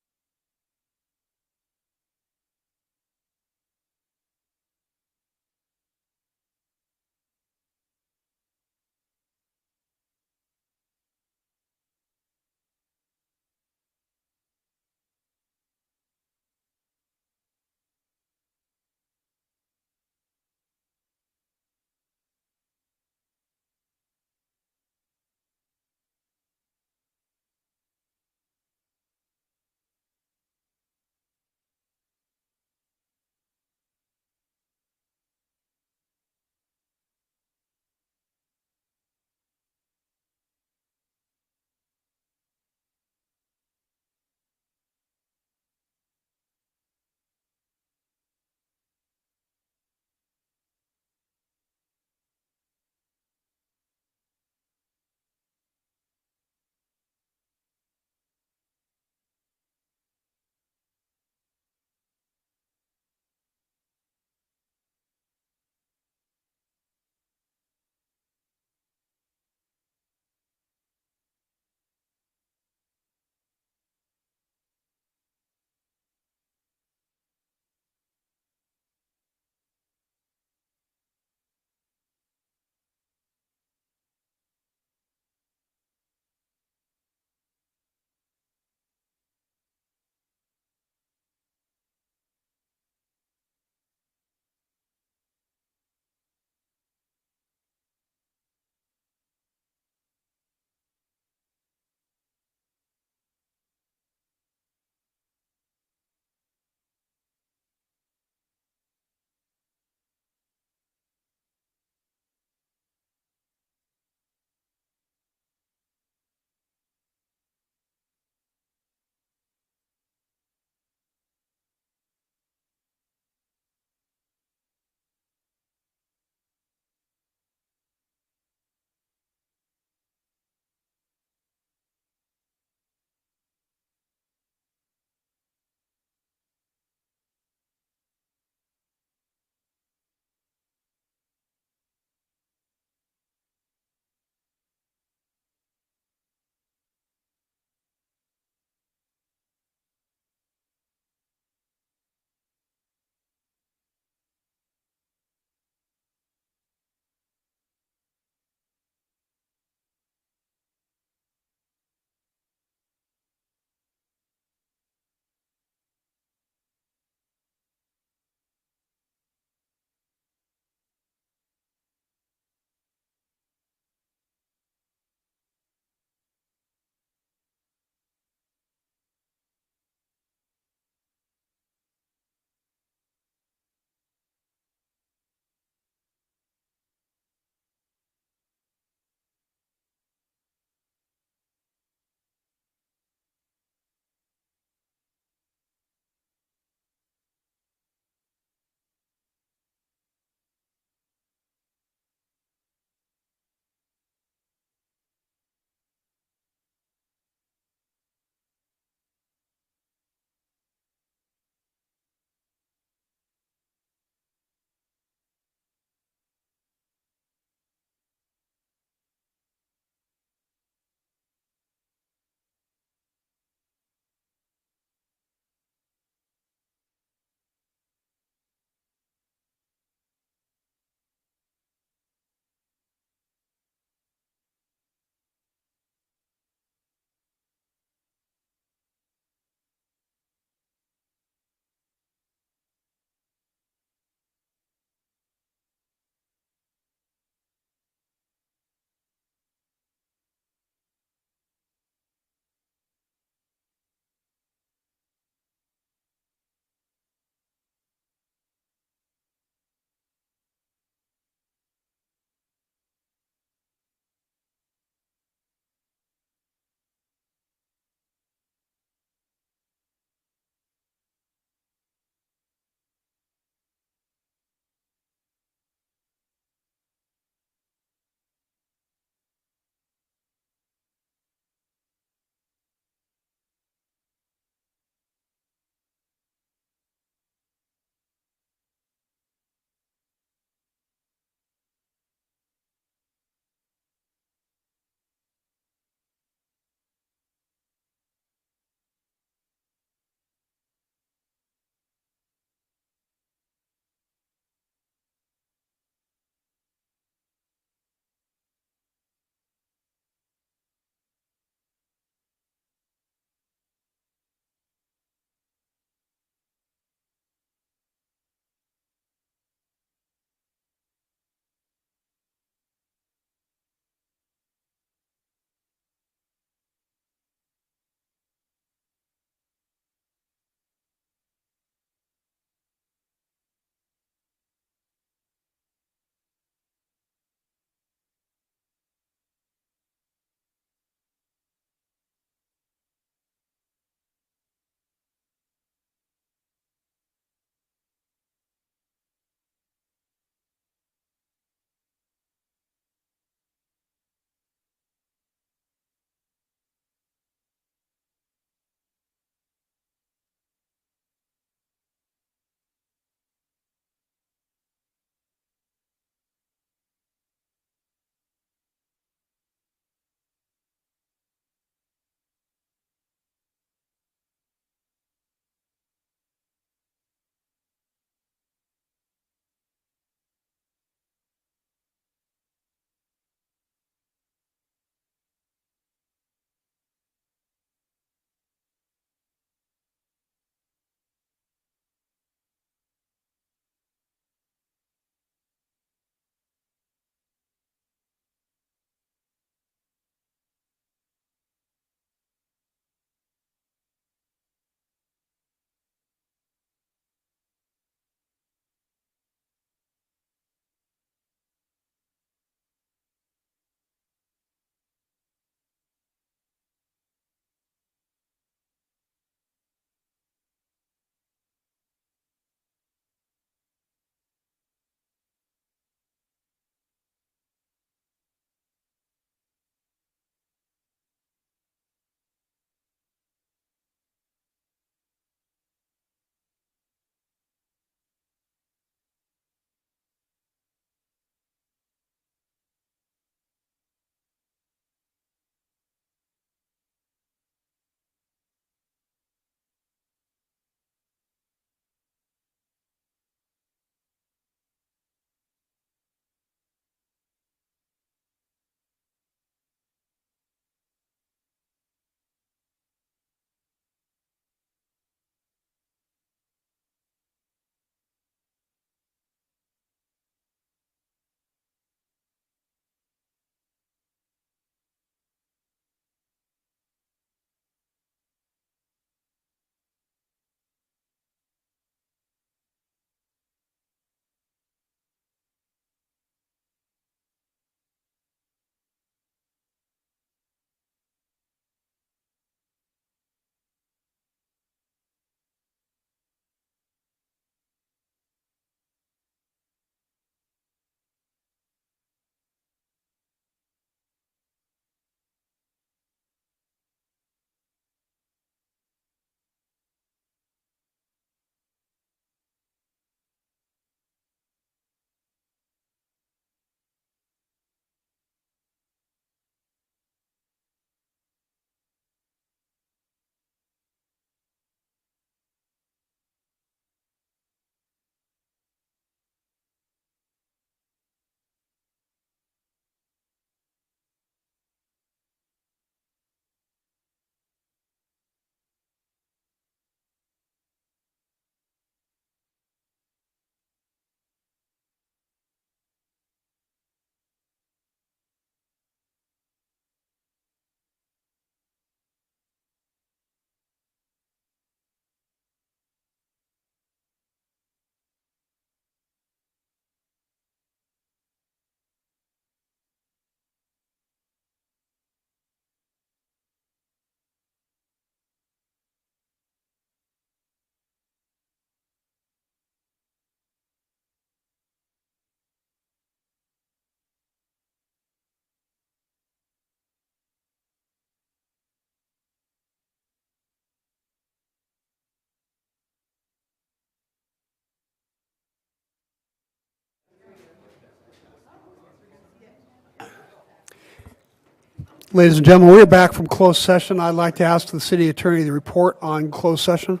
Ladies and gentlemen, we are back from closed session. I'd like to ask the city attorney to report on closed session.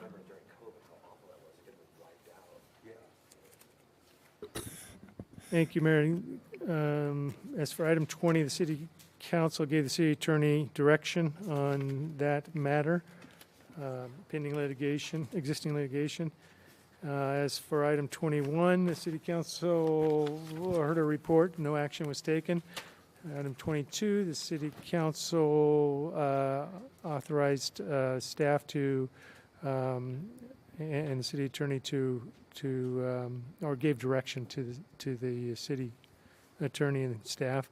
Thank you, Mayor. As for item 20, the city council gave the city attorney direction on that matter, pending litigation, existing litigation. As for item 21, the city council heard a report, no action was taken. Item 22, the city council authorized staff to and the city attorney to or gave direction to the city attorney and staff.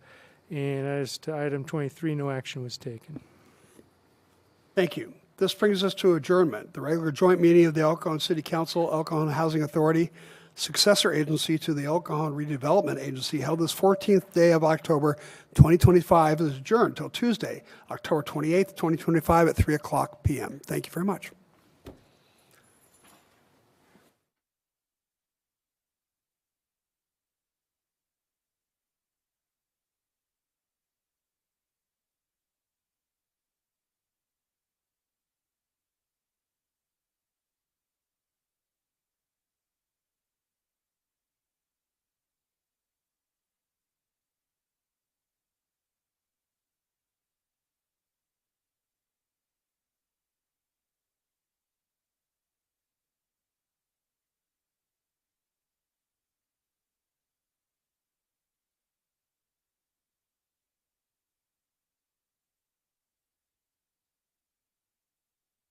And as to item 23, no action was taken. Thank you. This brings us to adjournment. The regular joint meeting of the El Cajon City Council, El Cajon Housing Authority, successor agency to the El Cajon Redevelopment Agency, held this 14th day of October 2025, is adjourned until Tuesday, October 28th, 2025 at 3:00 p.m. Thank you very much.